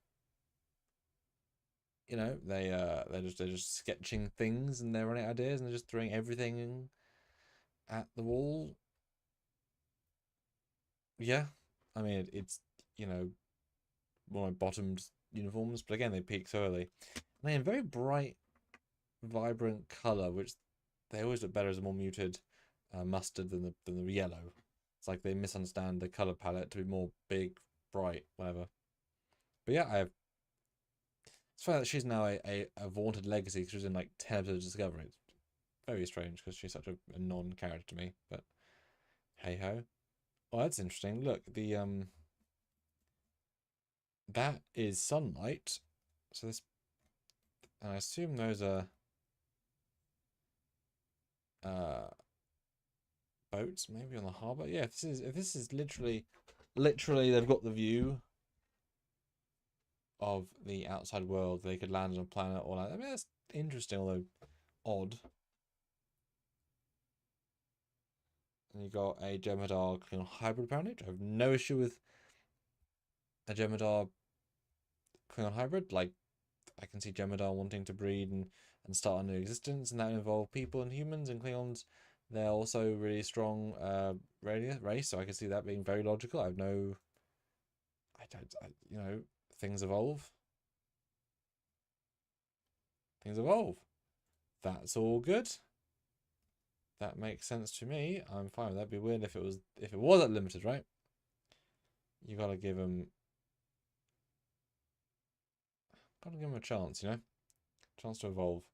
You know, they're just sketching things and they're running out of ideas and they're just throwing everything at the wall. Yeah, I mean it's, you know, one of my bottomed uniforms, but again they peak so early. And in very bright, vibrant color, which they always look better as a more muted mustard than the yellow. It's like they misunderstand the color palette to be more big, bright, whatever. But yeah, it's funny that she's now a vaunted legacy because she was in like 10 episodes of Discovery. It's very strange because she's such a non-character to me, but hey ho. Oh, that's interesting. Look, the that is sunlight. So this, and I assume those are boats maybe on the harbor. Yeah, if this is literally they've got the view of the outside world, they could land on a planet or like, I mean that's interesting, although odd. And you got a Jem'Hadar Klingon hybrid apparently, which I have no issue with a Jem'Hadar Klingon hybrid. Like I can see Jem'Hadar wanting to breed and start a new existence, and that would involve people and humans and Klingons. They're also really strong race, so I can see that being very logical. You know, things evolve. Things evolve. That's all good. That makes sense to me. I'm fine with that. It'd be weird if it was at limited, right? You gotta give him a chance, you know? Chance to evolve.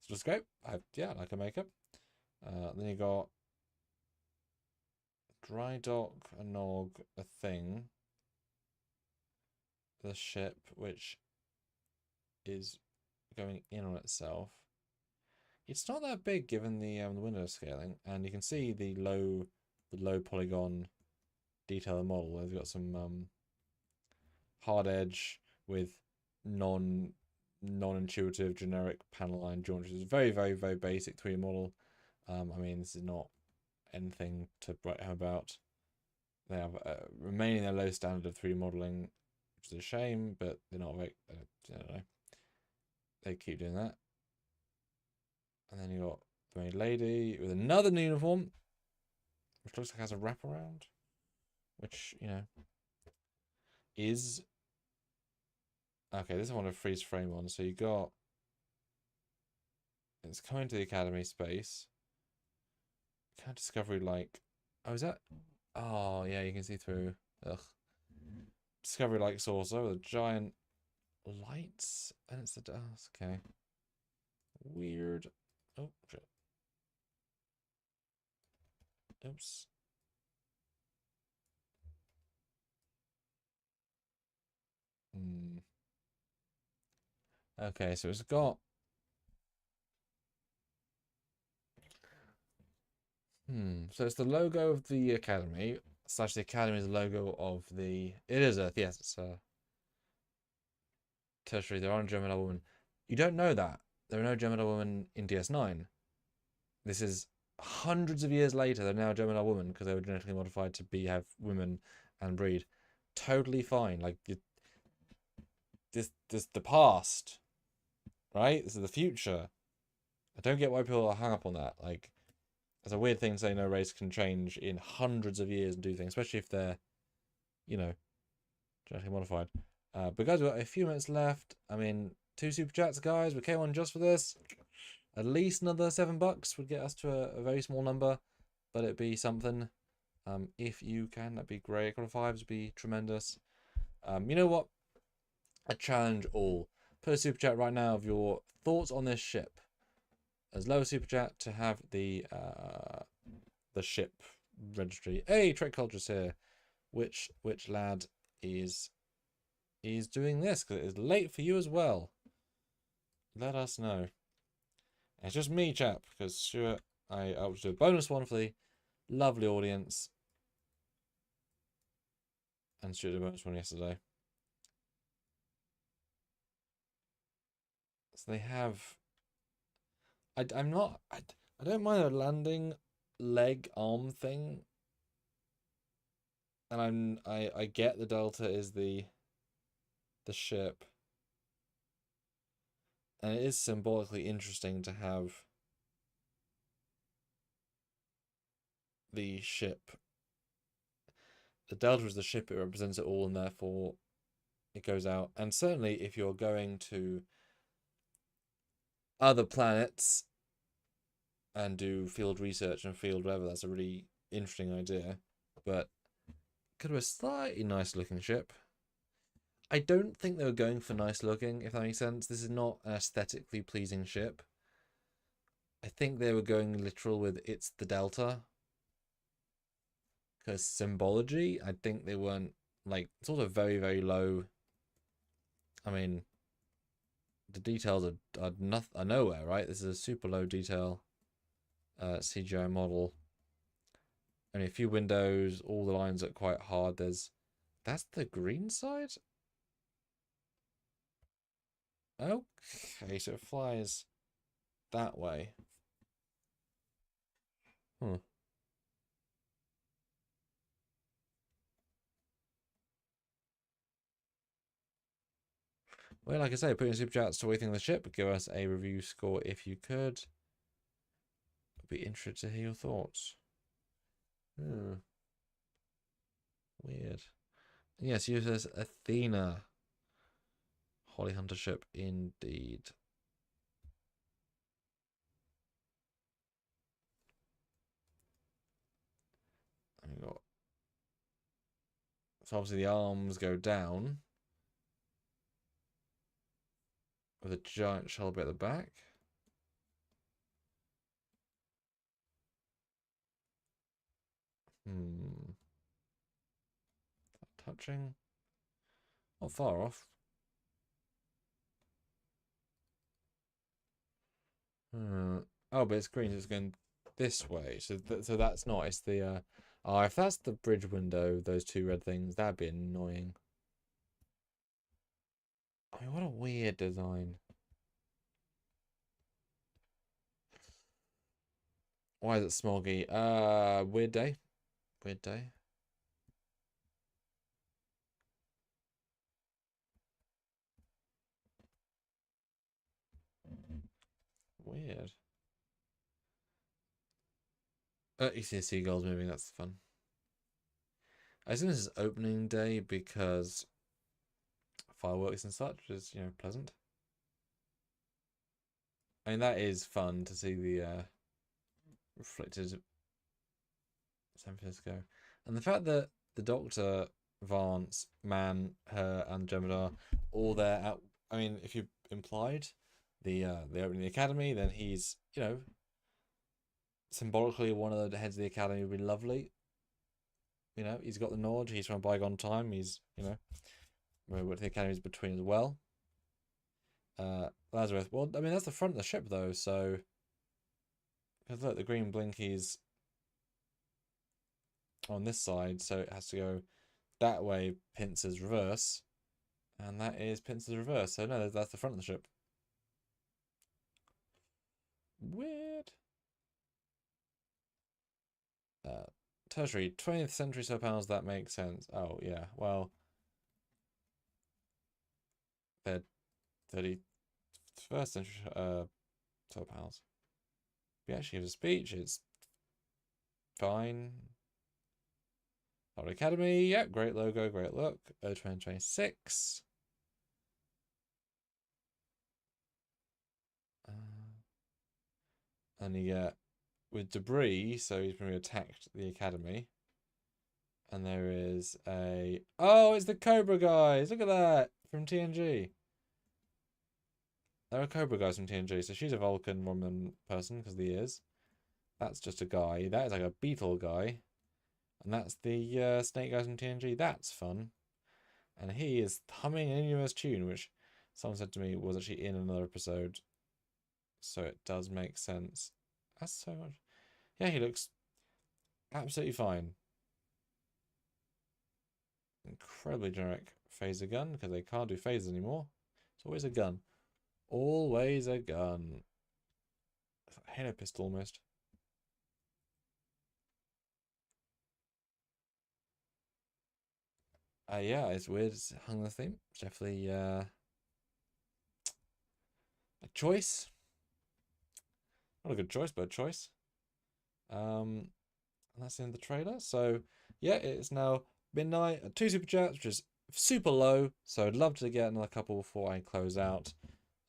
So just great. Yeah, I like a makeup. Then you got Dry Dock, a Nog, a Thing. The ship, which is going in on itself. It's not that big given the window scaling, and you can see the low polygon detail model. They've got some hard edge with non-intuitive generic panel line geometry. It's very, very, very basic 3D model. I mean, this is not anything to write home about. They have remaining their low standard of 3D modeling, which is a shame, but they're not very. I don't know. They keep doing that. And then you got the main lady with another new uniform, which looks like it has a wraparound, which, you know, is okay. This is one of freeze frame one. So you got it's coming to the academy space. Kind of discovery like, oh, is that? Oh yeah, you can see through. Ugh. Discovery like saucer with a giant lights, and it's the dust. Okay. Weird. Oh shit. Oops. Okay, so it's got so it's the logo of the academy slash the academy's logo of the it is Earth, yes, it's a tertiary. There aren't Gemini women. You don't know that. There are no Gemini women in DS9. This is hundreds of years later. They're now Gemini women because they were genetically modified to have women and breed. Totally fine. Like this the past, right? This is the future. I don't get why people are hung up on that. Like, it's a weird thing to say no race can change in hundreds of years and do things, especially if they're, you know, genetically modified. But guys, we've got a few minutes left. I mean, 2 super chats, guys. We came on just for this. At least another $7 would get us to a very small number, but it'd be something. If you can, that'd be great. A couple of 5s would be tremendous. You know what? I challenge all. Put a super chat right now of your thoughts on this ship. As low as super chat to have the ship registry. Hey, Trek Culture's here. Which lad is doing this? Because it is late for you as well. Let us know. It's just me, chap, because Stuart, I will do a bonus one for the lovely audience. And Stuart did a bonus one yesterday. So they have. I don't mind a landing leg arm thing. And I get the Delta is the ship. And it is symbolically interesting to have the ship. The Delta is the ship, it represents it all, and therefore it goes out. And certainly if you're going to other planets and do field research and field whatever, that's a really interesting idea. But could have a slightly nice looking ship. I don't think they were going for nice looking, if that makes sense. This is not an aesthetically pleasing ship. I think they were going literal with it's the Delta. Because symbology, I think they weren't, like, sort of very, very low. I mean, the details are nowhere, right? This is a super low detail CGI model. Only a few windows, all the lines look quite hard. That's the green side? Okay, so it flies that way. Well, like I say, put in super chats to waiting the ship. Give us a review score if you could. I'd be interested to hear your thoughts. Weird. Yes, uses Athena. Holly Hunter ship, indeed. So obviously the arms go down with a giant shoulder bit at the back. Touching. Not far off. Oh, but it's green, so it's going this way. So that's not. It's the oh, if that's the bridge window, those two red things, that'd be annoying. I mean, what a weird design. Why is it smoggy? Weird day. Weird day. Weird. You see the seagulls moving, that's fun. I assume this is opening day because fireworks and such is, you know, pleasant. I mean, that is fun to see the reflected San Francisco. And the fact that the Doctor, Vance, Man, her, and Jem'Hadar all there at, I mean, if you implied the opening of the academy, then he's, you know, symbolically one of the heads of the academy would be lovely. You know, he's got the nod, he's from a bygone time, he's, you know, what the academy's between as well. Lazarus, well, I mean, that's the front of the ship though, so because look, the green blinkies on this side, so it has to go that way, Pincer's reverse, and that is Pincer's reverse, so no, that's the front of the ship. Weird. Tertiary, 20th century solar panels, that makes sense. Oh, yeah, well, they're 31st century solar panels. If he actually gives a speech, it's fine. Hollow Academy, yeah, great logo, great look. 2026. And you get with debris, so he's probably attacked the academy. And there is a... Oh, it's the Cobra guys! Look at that! From TNG. There are Cobra guys from TNG, so she's a Vulcan woman person, because the ears. That's just a guy. That is like a beetle guy. And that's the snake guys from TNG. That's fun. And he is humming an in-universe tune, which someone said to me was actually in another episode. So it does make sense. That's so much. Yeah, he looks absolutely fine. Incredibly generic phaser gun, because they can't do phasers anymore. It's always a gun. Always a gun. Halo pistol almost. Yeah, it's weird. It's hung the theme. It's definitely a choice. Not a good choice, but a choice. That's in the trailer. So yeah, it's now midnight. 2 super chats, which is super low. So I'd love to get another couple before I close out.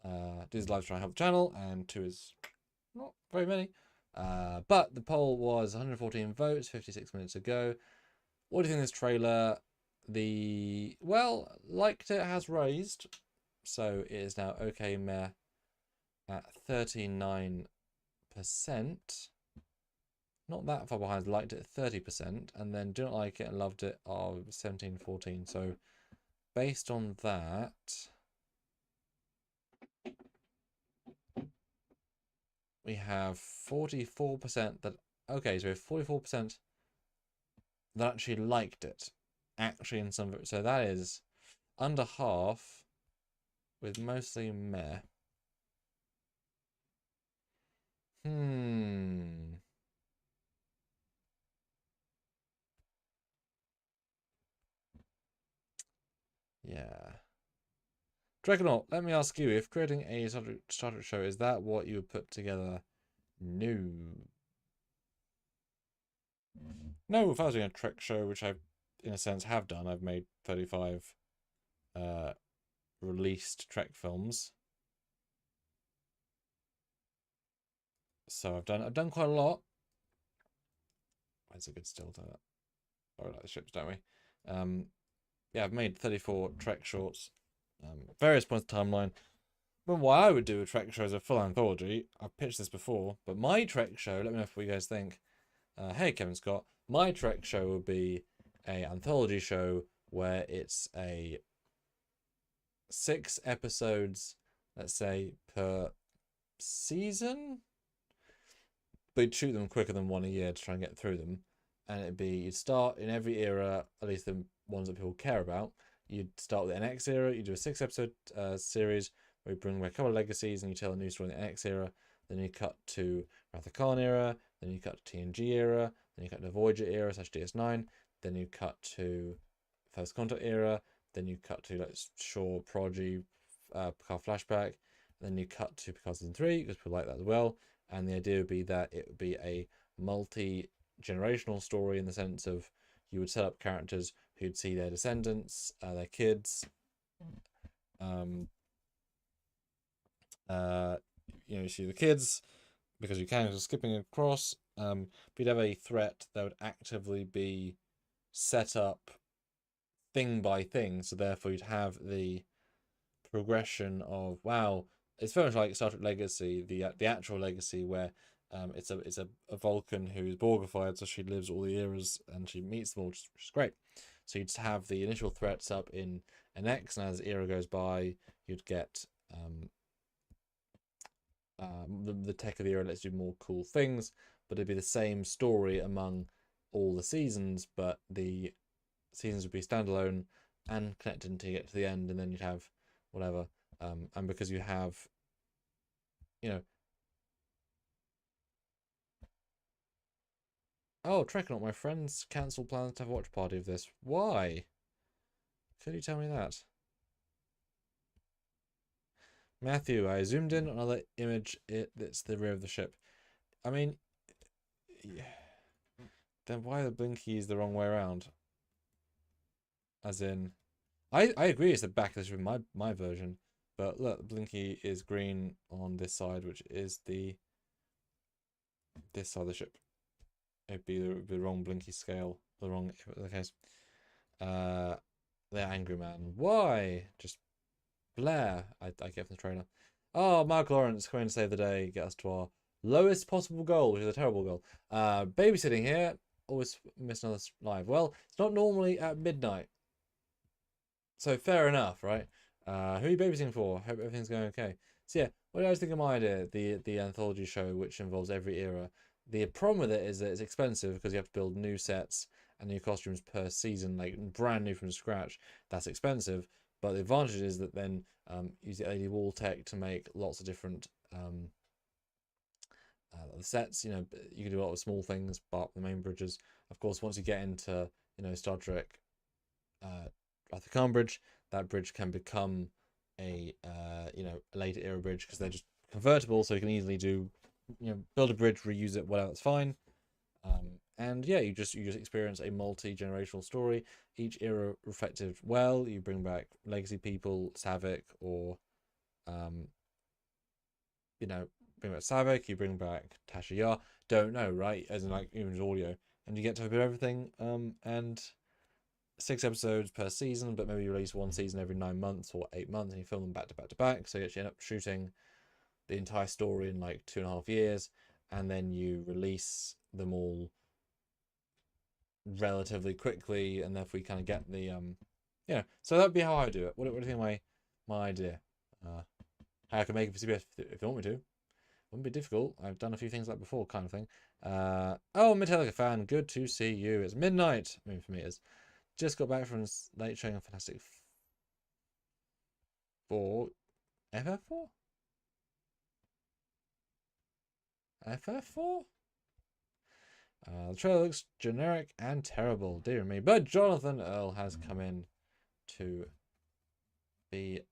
Do this live try and help the channel, and 2 is not very many. But the poll was 114 votes, 56 minutes ago. What do you think of this trailer? Well, liked it has raised, so it is now okay meh at 39%. Not that far behind. Liked it 30%, and then didn't like it and loved it of 17-14. So based on that, we have 44% that okay, so we have 44% that actually liked it. Actually in some, so that is under half, with mostly meh. Yeah. Dreadnought, let me ask you, if creating a Star Trek show, is that what you would put together? No. No, if I was doing a Trek show, which I, in a sense, have done, I've made 35 released Trek films. So I've done quite a lot. That's a good still to that. Oh, we like the ships, don't we? yeah, I've made 34 Trek shorts, various points of the timeline. But why I would do a Trek show as a full anthology, I've pitched this before, but my Trek show, let me know what you guys think. Hey, Kevin Scott, my Trek show would be a anthology show where it's a 6 episodes, let's say, per season. But you'd shoot them quicker than one a year to try and get through them. And it'd be, you'd start in every era, at least the ones that people care about. You'd start with the NX era, you do a 6 episode series where you bring back a couple of legacies and you tell a new story in the NX era. Then you cut to Wrath of Khan era, then you cut to TNG era, then you cut to Voyager era / DS9, then you cut to First Contact era, then you cut to like Shaw, Prodigy, Picard flashback, then you cut to Picard season 3 because people like that as well. And the idea would be that it would be a multi-generational story in the sense of you would set up characters who'd see their descendants, their kids, you see the kids because you can just skipping across. But you'd have a threat that would actively be set up thing by thing, so therefore you'd have the progression of, wow, it's very much like Star Trek Legacy, the actual Legacy, where it's a Vulcan who's Borgified, so she lives all the eras and she meets them all, which is great. So you'd have the initial threats up in an X, and as the era goes by, you'd get the tech of the era lets you do more cool things, but it'd be the same story among all the seasons, but the seasons would be standalone and connected until you get to the end, and then you'd have whatever. And because you have, oh, Trekyards, my friends cancelled plans to have a watch party of this. Why? Could you tell me that? Matthew, I zoomed in on another image. It's the rear of the ship. I mean, yeah. Then why the blinky is the wrong way around? As in, I agree it's the back of the ship in my version, but look, the blinky is green on this side, which is this side of the ship. It'd be the wrong blinky scale, the wrong case. The angry man. Why? Just Blair. I get from the trailer. Oh, Mark Lawrence coming to save the day, get us to our lowest possible goal, which is a terrible goal. Babysitting here. Always miss another live. Well, it's not normally at midnight, so fair enough, right? Who are you babysitting for? Hope everything's going okay. So yeah, what do you guys think of my idea? The anthology show, which involves every era. The problem with it is that it's expensive because you have to build new sets and new costumes per season, like brand new from scratch. That's expensive. But the advantage is that then use the LED wall tech to make lots of different sets. You can do a lot of small things, but the main bridges. Of course, once you get into Star Trek Wrath of Khan bridge, that bridge can become a later era bridge because they're just convertible, so you can easily do build a bridge, reuse it, whatever, that's fine. And yeah, you just experience a multi-generational story, each era reflected well. You bring back legacy people, Savick, or bring back Savick, you bring back Tasha Yar, don't know, right? As in like even audio, and you get to a bit of everything. And 6 episodes per season, but maybe you release one season every 9 months or 8 months, and you film them back to back to back. So you actually end up shooting the entire story in like 2.5 years, and then you release them all relatively quickly, and therefore you kind of get the so that'd be how I do it. What do you think of my idea? How I can make it for CBS if you want me to. Wouldn't be difficult. I've done a few things like before, kind of thing. Oh, Metallica fan, good to see you. It's midnight. I mean, for me it is. Just got back from late showing on Fantastic 4. FF4? FF4? The trailer looks generic and terrible, dear me. But Jonathan Earl has come in to be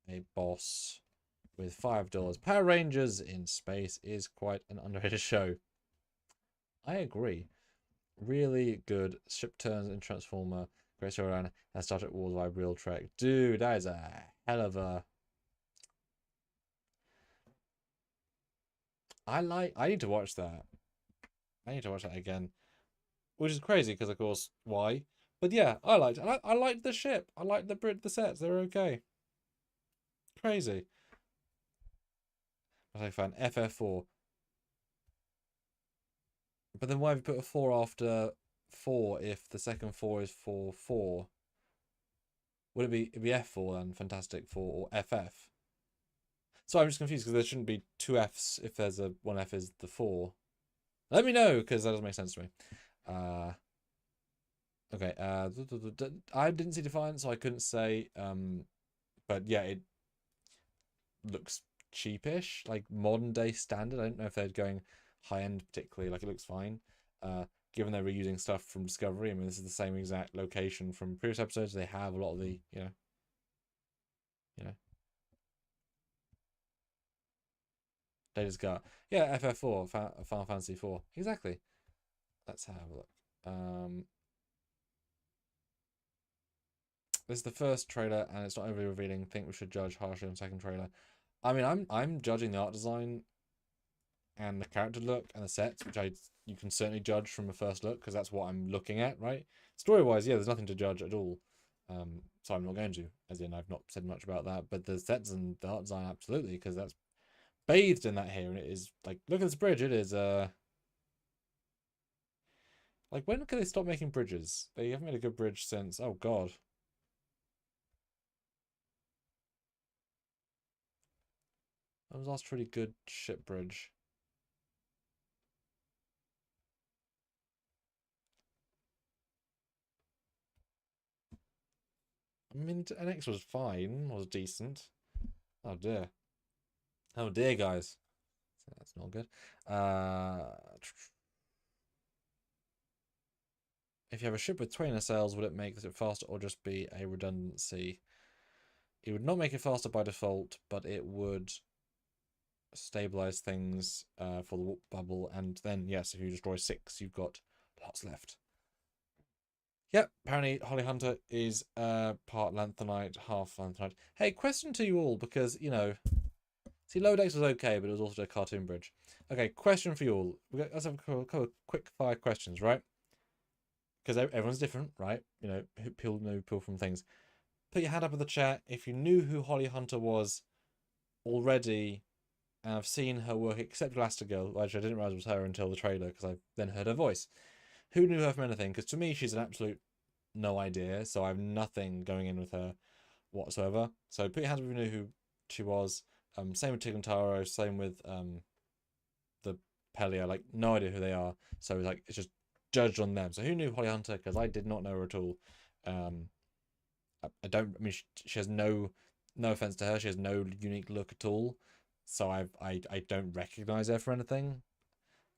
a boss with $5. Power Rangers in space is quite an underrated show. I agree. Really good ship turns in Transformer. Great storyline. That Star Trek Wars vibe, real Trek. Dude, that is a hell of a... I need to watch that. I need to watch that again. Which is crazy because, of course, why? But yeah, I liked it. I liked the ship. I liked the sets. They were okay. Crazy. I found FF4. But then why have you put a 4 after 4 if the second 4 is for 4? Would it'd be F4 then, Fantastic 4, or FF? So I'm just confused because there shouldn't be two Fs if there's a one F is the 4. Let me know, because that doesn't make sense to me. Okay, I didn't see Defiance, so I couldn't say, but yeah, it looks cheapish, like modern day standard. I don't know if they're going high end particularly, like it looks fine. Given they're reusing stuff from Discovery, I mean, this is the same exact location from previous episodes. They have a lot of the, you know, Data's Guard. Yeah, FF4, Final Fantasy 4. Exactly. Let's have a look. This is the first trailer, and it's not overly revealing. Think we should judge harshly on second trailer. I mean, I'm judging the art design and the character look and the sets, which you can certainly judge from a first look because that's what I'm looking at, right? Story wise, yeah, there's nothing to judge at all. So I'm not going to, as in I've not said much about that. But the sets and the art design, absolutely, because that's bathed in that here, and it is like, look at this bridge. It is like, when can they stop making bridges? They haven't made a good bridge since, oh god. That was the last truly good ship bridge. I mean, NX was fine, was decent. Oh dear. Oh dear, guys. That's not good. If you have a ship with 20 nacelles, would it make it faster or just be a redundancy? It would not make it faster by default, but it would stabilize things for the warp bubble, and then yes, if you destroy 6, you've got lots left. Yep, apparently Holly Hunter is part Lanthanite, half Lanthanite. Hey, question to you all, because, you know, see, Lower Decks was okay, but it was also a cartoon bridge. Okay, question for you all. Let's have a couple of quick fire questions, right? Because everyone's different, right? You know, people know people from things. Put your hand up in the chat if you knew who Holly Hunter was already, and I've seen her work, except Elastigirl, which I didn't realize was her until the trailer, because I then heard her voice. Who knew her from anything? Because to me, she's an absolute no idea, so I have nothing going in with her whatsoever. So put your hands up if you knew who she was. Same with Tig and Taro, same with the Pelia, like no idea who they are. So like it's just judged on them. So who knew Holly Hunter? Because I did not know her at all. I don't. I mean, she has no offense to her. She has no unique look at all. So I don't recognize her for anything.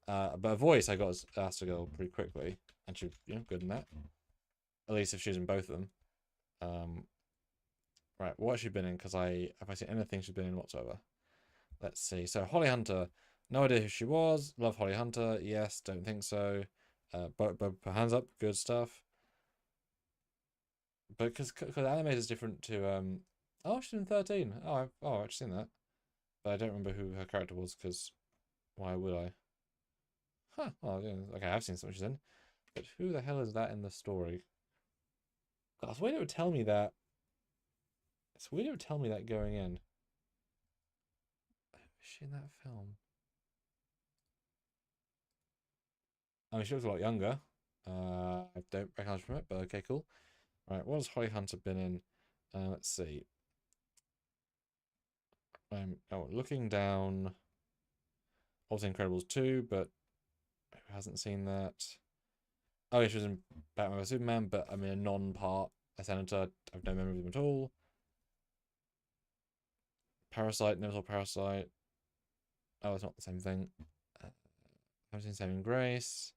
But her voice I got as Elastigirl pretty quickly, and she was good in that. At least if she's in both of them. Right, what has she been in? Because have I seen anything she's been in whatsoever? Let's see. So Holly Hunter, no idea who she was. Love Holly Hunter. Yes, don't think so. But put hands up. Good stuff. But because anime is different to oh, she's in 13. Oh, I've actually seen that, but I don't remember who her character was. Because why would I? Huh. Oh, yeah, okay, I've seen something she's in, but who the hell is that in the story? God, it's weird it would tell me that. It's weird it would tell me that going in. Is she in that film? I mean, she looks a lot younger. I don't recognize from it, but okay, cool. Right, what has Holly Hunter been in? Let's see. Looking down. Obviously Incredibles 2, but who hasn't seen that? Oh, yeah, she was in Batman vs Superman, but I mean a non-part a senator. I've no memory of them at all. Parasite, never saw Parasite. Oh, it's not the same thing. I've seen Saving Grace.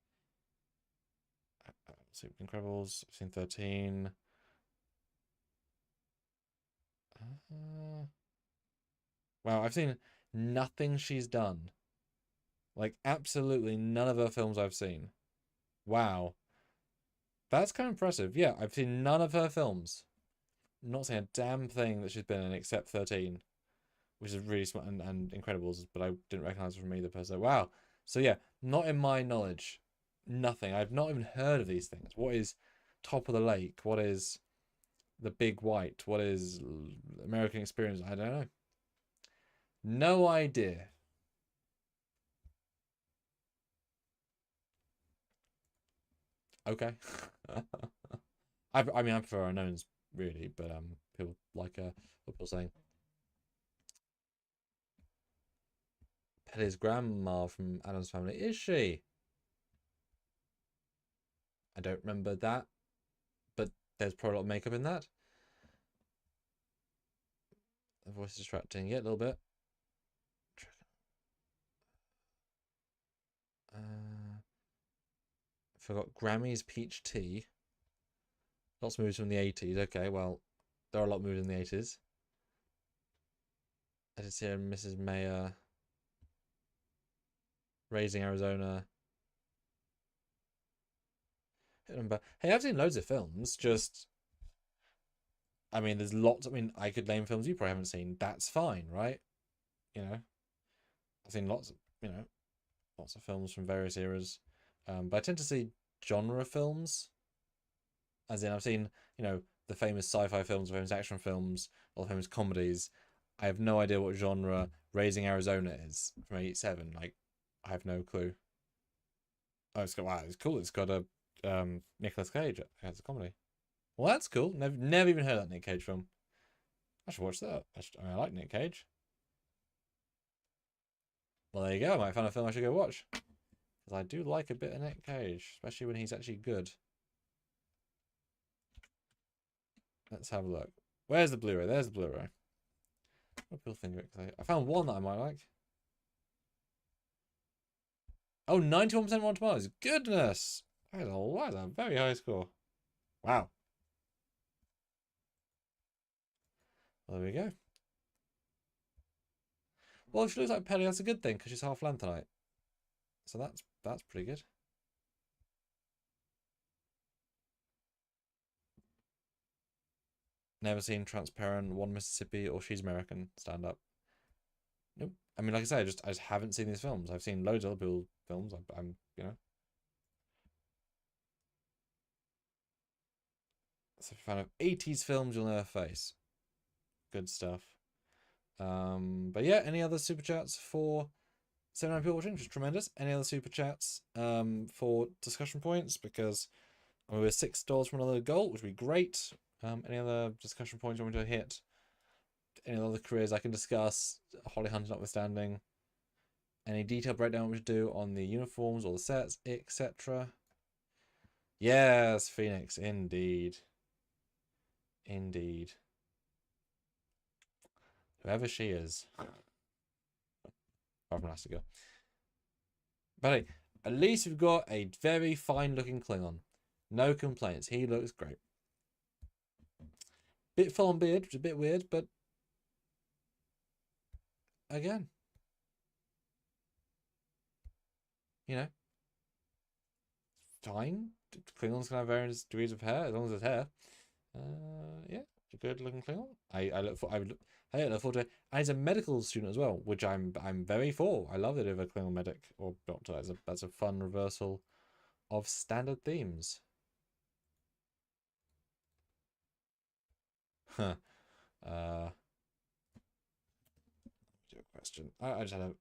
Super Incredibles. I've seen 13. Wow, I've seen nothing she's done. Like, absolutely none of her films I've seen. Wow. That's kind of impressive. Yeah, I've seen none of her films. I'm not saying a damn thing that she's been in except 13, which is really smart, and Incredibles, but I didn't recognize her from either person. Wow. So yeah, not in my knowledge. Nothing. I've not even heard of these things. What is Top of the Lake? What is The Big White? What is American Experience? I don't know. No idea. Okay. I mean, I prefer unknowns really, but people like what people saying. Pelly's grandma from Adam's Family, is she? I don't remember that, but there's probably a lot of makeup in that. The voice is distracting, yeah, a little bit. Forgot Grammy's Peach Tea. Lots of movies from the 80s. Okay, well, there are a lot of movies in the 80s. I did see Mrs. Mayer, Raising Arizona. I remember. Hey, I've seen loads of films. Just, I mean, there's lots. I mean, I could name films you probably haven't seen. That's fine, right? You know, I've seen lots of, lots of films from various eras. But I tend to see genre films. As in, I've seen, the famous sci-fi films, the famous action films, or the famous comedies. I have no idea what genre Raising Arizona is from '87. Like, I have no clue. Oh, it's cool. It's got a Nicolas Cage as a comedy. Well, that's cool. Never even heard of that Nick Cage film. I should watch that. I like Nick Cage. Well, there you go. I might find a film I should go watch. Because I do like a bit of Nick Cage, especially when he's actually good. Let's have a look. Where's the Blu-ray? There's the Blu-ray. What do people think of it? I found one that I might like. Oh, 91% Rotten Tomatoes. Goodness! That is a very high score. Wow. Well, there we go. Well, if she looks like Pelly, that's a good thing, because she's half lanthanite. So that's pretty good. Never seen Transparent, One Mississippi, or She's American stand up. Nope. I mean, like I say, I just haven't seen these films. I've seen loads of other people's films. I'm So if you're a fan of 80s films, you'll never face. Good stuff. But yeah, any other super chats for 79 people watching? Just tremendous. Any other super chats for discussion points? Because we're $6 from another goal, which would be great. Any other discussion points you want me to hit? Any other careers I can discuss? Holly Hunter notwithstanding. Any detailed breakdown we should do on the uniforms or the sets, etc. Yes, Phoenix, indeed. Indeed. Whoever she is. Apart from Elastigirl. But hey, at least we've got a very fine looking Klingon. No complaints. He looks great. Bit full on beard, which is a bit weird, but again, fine. Klingons can have various degrees of hair as long as it's hair. Yeah, it's a good looking Klingon. I look forward to it. And he's a medical student as well, which I'm very for. I love it of a Klingon medic or doctor. That's a fun reversal of standard themes. Huh. Do a question. I just had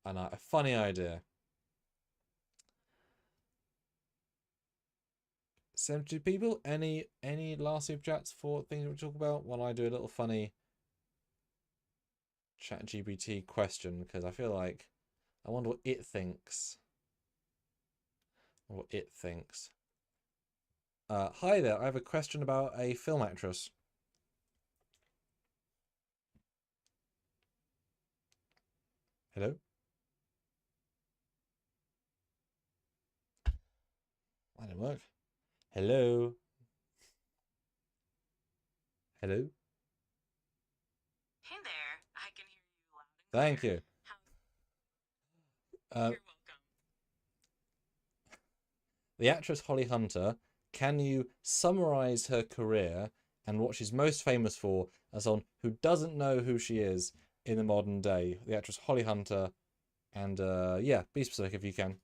a funny idea. 72 people. Any last super chats for things we talk about while I do a little funny ChatGPT question, because I feel like I wonder what it thinks. Hi there. I have a question about a film actress. Hello? That didn't work. Hello? Hello? Hey there, I can hear you loud and Thank clear. you. You're welcome. The actress Holly Hunter, can you summarize her career and what she's most famous for as someone who doesn't know who she is in the modern day? The actress Holly Hunter, and yeah, be specific if you can.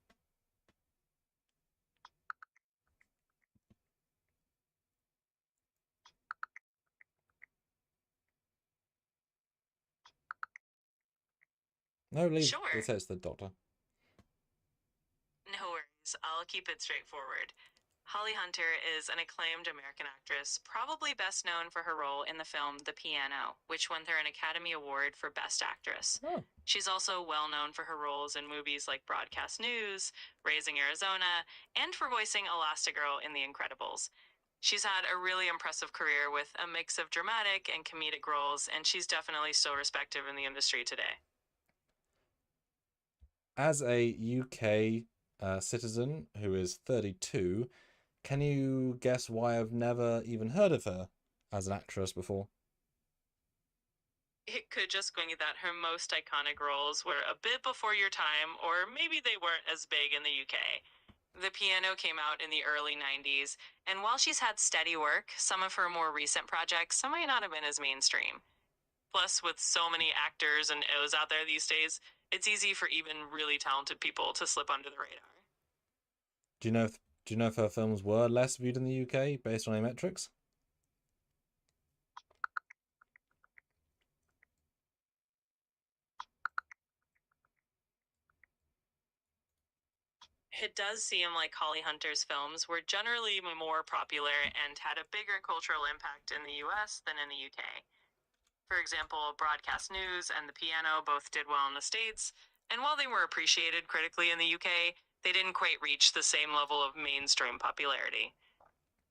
No, leave. Sure. It says the Doctor. No worries. I'll keep it straightforward. Holly Hunter is an acclaimed American actress, probably best known for her role in the film The Piano, which won her an Academy Award for Best Actress. Oh. She's also well known for her roles in movies like Broadcast News, Raising Arizona, and for voicing Elastigirl in The Incredibles. She's had a really impressive career with a mix of dramatic and comedic roles, and she's definitely still respected in the industry today. As a UK citizen who is 32, can you guess why I've never even heard of her as an actress before? It could just be that her most iconic roles were a bit before your time, or maybe they weren't as big in the UK. The Piano came out in the early 90s, and while she's had steady work, some of her more recent projects might not have been as mainstream. Plus, with so many actors and O's out there these days, it's easy for even really talented people to slip under the radar. Do you know if her films were less viewed in the UK based on a metrics? It does seem like Holly Hunter's films were generally more popular and had a bigger cultural impact in the US than in the UK. For example, Broadcast News and The Piano both did well in the States, and while they were appreciated critically in the UK, they didn't quite reach the same level of mainstream popularity.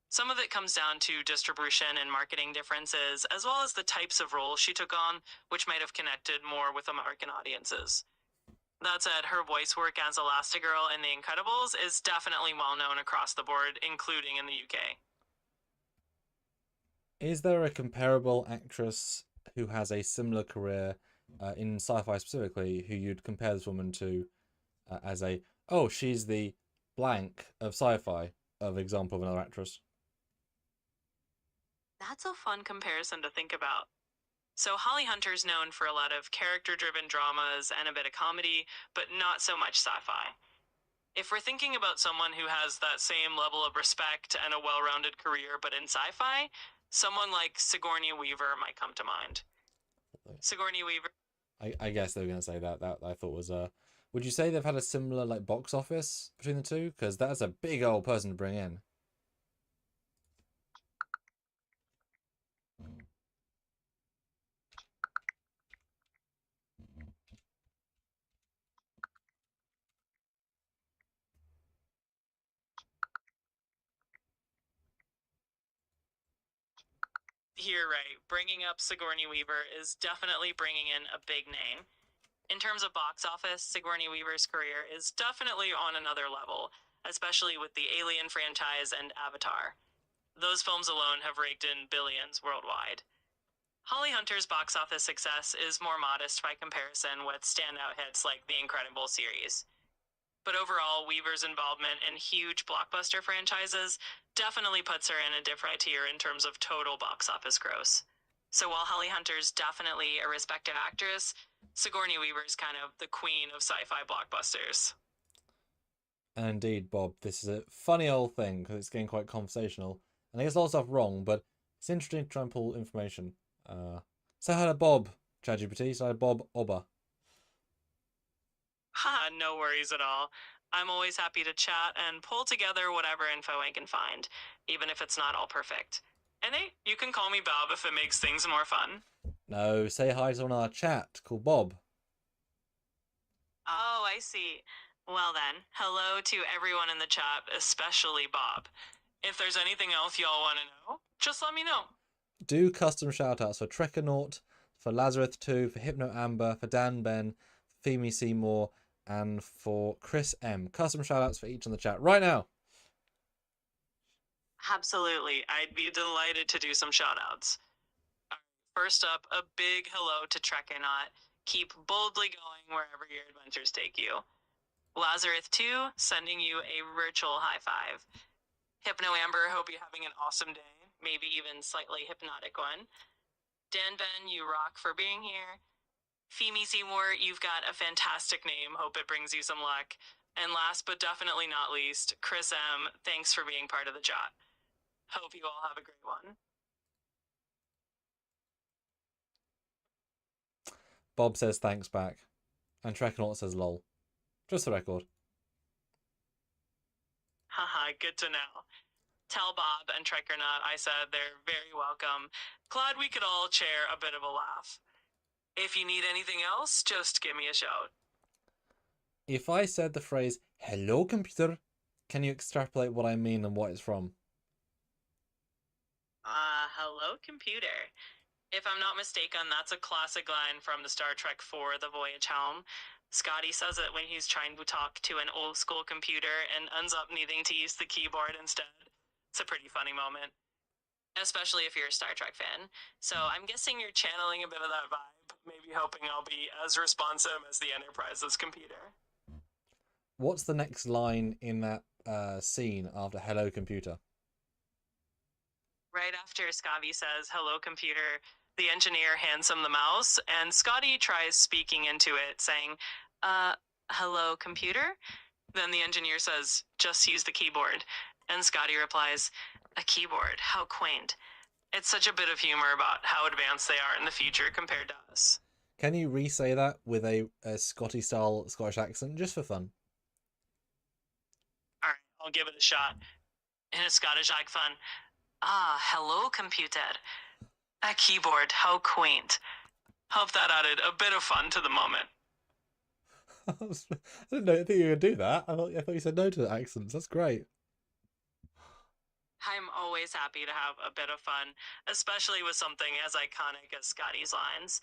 Some of it comes down to distribution and marketing differences, as well as the types of roles she took on, which might have connected more with American audiences. That said, her voice work as Elastigirl in The Incredibles is definitely well known across the board, including in the UK. Is there a comparable actress who has a similar career in sci-fi specifically who you'd compare this woman to as a, oh, she's the blank of sci-fi of example of another actress? That's a fun comparison to think about. So Holly Hunter's known for a lot of character-driven dramas and a bit of comedy, but not so much sci-fi. If we're thinking about someone who has that same level of respect and a well-rounded career but in sci-fi, someone like Sigourney Weaver might come to mind. Sigourney Weaver. I guess they were going to say that. That I thought was would you say they've had a similar like box office between the two? Because that's a big old person to bring in. You're right. Bringing up Sigourney Weaver is definitely bringing in a big name. In terms of box office, Sigourney Weaver's career is definitely on another level, especially with the Alien franchise and Avatar. Those films alone have raked in billions worldwide. Holly Hunter's box office success is more modest by comparison with standout hits like the Incredible series. But overall, Weaver's involvement in huge blockbuster franchises definitely puts her in a different tier in terms of total box office gross. So while Holly Hunter's definitely a respected actress, Sigourney Weaver's kind of the queen of sci-fi blockbusters. And indeed, Bob, this is a funny old thing because it's getting quite conversational, and I guess a lot of stuff wrong, but it's interesting to try and pull information. Say hi to Bob, ChatGPT. Say hi to Bob Oba. Ha, no worries at all. I'm always happy to chat and pull together whatever info I can find, even if it's not all perfect. And hey, you can call me Bob if it makes things more fun. No, say hi to someone on our chat called Bob. Oh, I see. Well then, hello to everyone in the chat, especially Bob. If there's anything else y'all want to know, just let me know. Do custom shoutouts for Trekkernaut, for Lazarus2, for Hypno Amber, for Dan Ben, for Femi Seymour, and for Chris M. Custom shoutouts for each on the chat right now. Absolutely, I'd be delighted to do some shoutouts. First up, a big hello to Trekyardians. Keep boldly going wherever your adventures take you. Lazarus2, sending you a virtual high five. Hypno Amber, hope you're having an awesome day, maybe even slightly hypnotic one. Dan Ben, you rock for being here. Femi Seymour, you've got a fantastic name, hope it brings you some luck. And last but definitely not least, Chris M, thanks for being part of the chat. Hope you all have a great one. Bob says thanks back. And Trekyards says lol. Just the record. Haha, good to know. Tell Bob and Trekyarnut I said they're very welcome. Glad we could all share a bit of a laugh. If you need anything else, just give me a shout. If I said the phrase, hello computer, can you extrapolate what I mean and what it's from? Hello computer. If I'm not mistaken, that's a classic line from the Star Trek IV, The Voyage Home. Scotty says it when he's trying to talk to an old school computer and ends up needing to use the keyboard instead. It's a pretty funny moment, especially if you're a Star Trek fan. So I'm guessing you're channeling a bit of that vibe, maybe hoping I'll be as responsive as the Enterprise's computer. What's the next line in that scene after hello computer? Right after Scotty says, hello computer, the engineer hands him the mouse, and Scotty tries speaking into it, saying, hello computer? Then the engineer says, just use the keyboard. And Scotty replies, a keyboard, how quaint. It's such a bit of humor about how advanced they are in the future compared to us. Can you re-say that with a Scotty-style Scottish accent, just for fun? Alright, I'll give it a shot. In a Scottish accent, hello computer. A keyboard, how quaint. Hope that added a bit of fun to the moment. I think you were gonna do that. I thought you said no to the accents. That's great. I'm always happy to have a bit of fun, especially with something as iconic as Scotty's lines.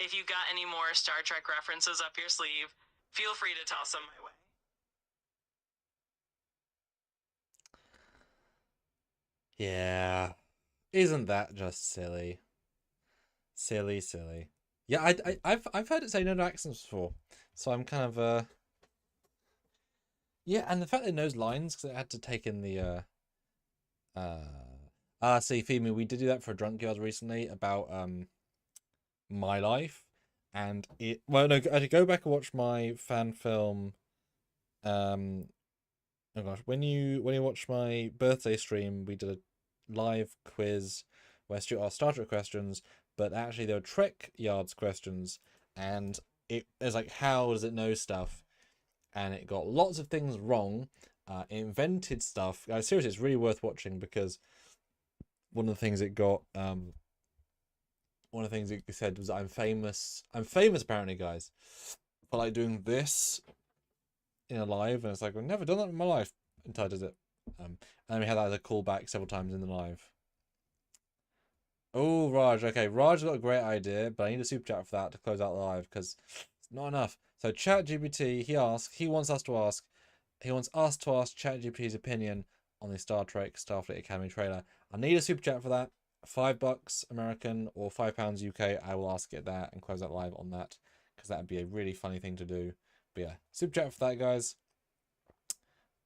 If you got any more Star Trek references up your sleeve, feel free to toss them my way. Yeah. Isn't that just silly? Silly. Yeah, I've heard it say no to accents before, so I'm kind of yeah, and the fact that it knows lines because it had to take in the see, Femi, we did do that for Drunkyards recently about my life, and it well no, I had to go back and watch my fan film. Oh gosh, when you watch my birthday stream, we did a live quiz where Stuart asked Star Trek questions, but actually there were Trekyards questions, and it was like, how does it know stuff? And it got lots of things wrong. It invented stuff. Seriously, it's really worth watching because one of the things it got, one of the things it said was, I'm famous apparently, guys, for like doing this in a live, and it's like, I've never done that in my life until I did it. And then we had that as a callback several times in the live. Oh, Raj. Okay, Raj got a great idea, but I need a super chat for that to close out the live because it's not enough. So ChatGPT, he wants us to ask ChatGPT's opinion on the Star Trek Starfleet Academy trailer. I need a super chat for that. $5 American or £5 UK. I will ask it that and close out live on that because that would be a really funny thing to do. But yeah, super chat for that, guys.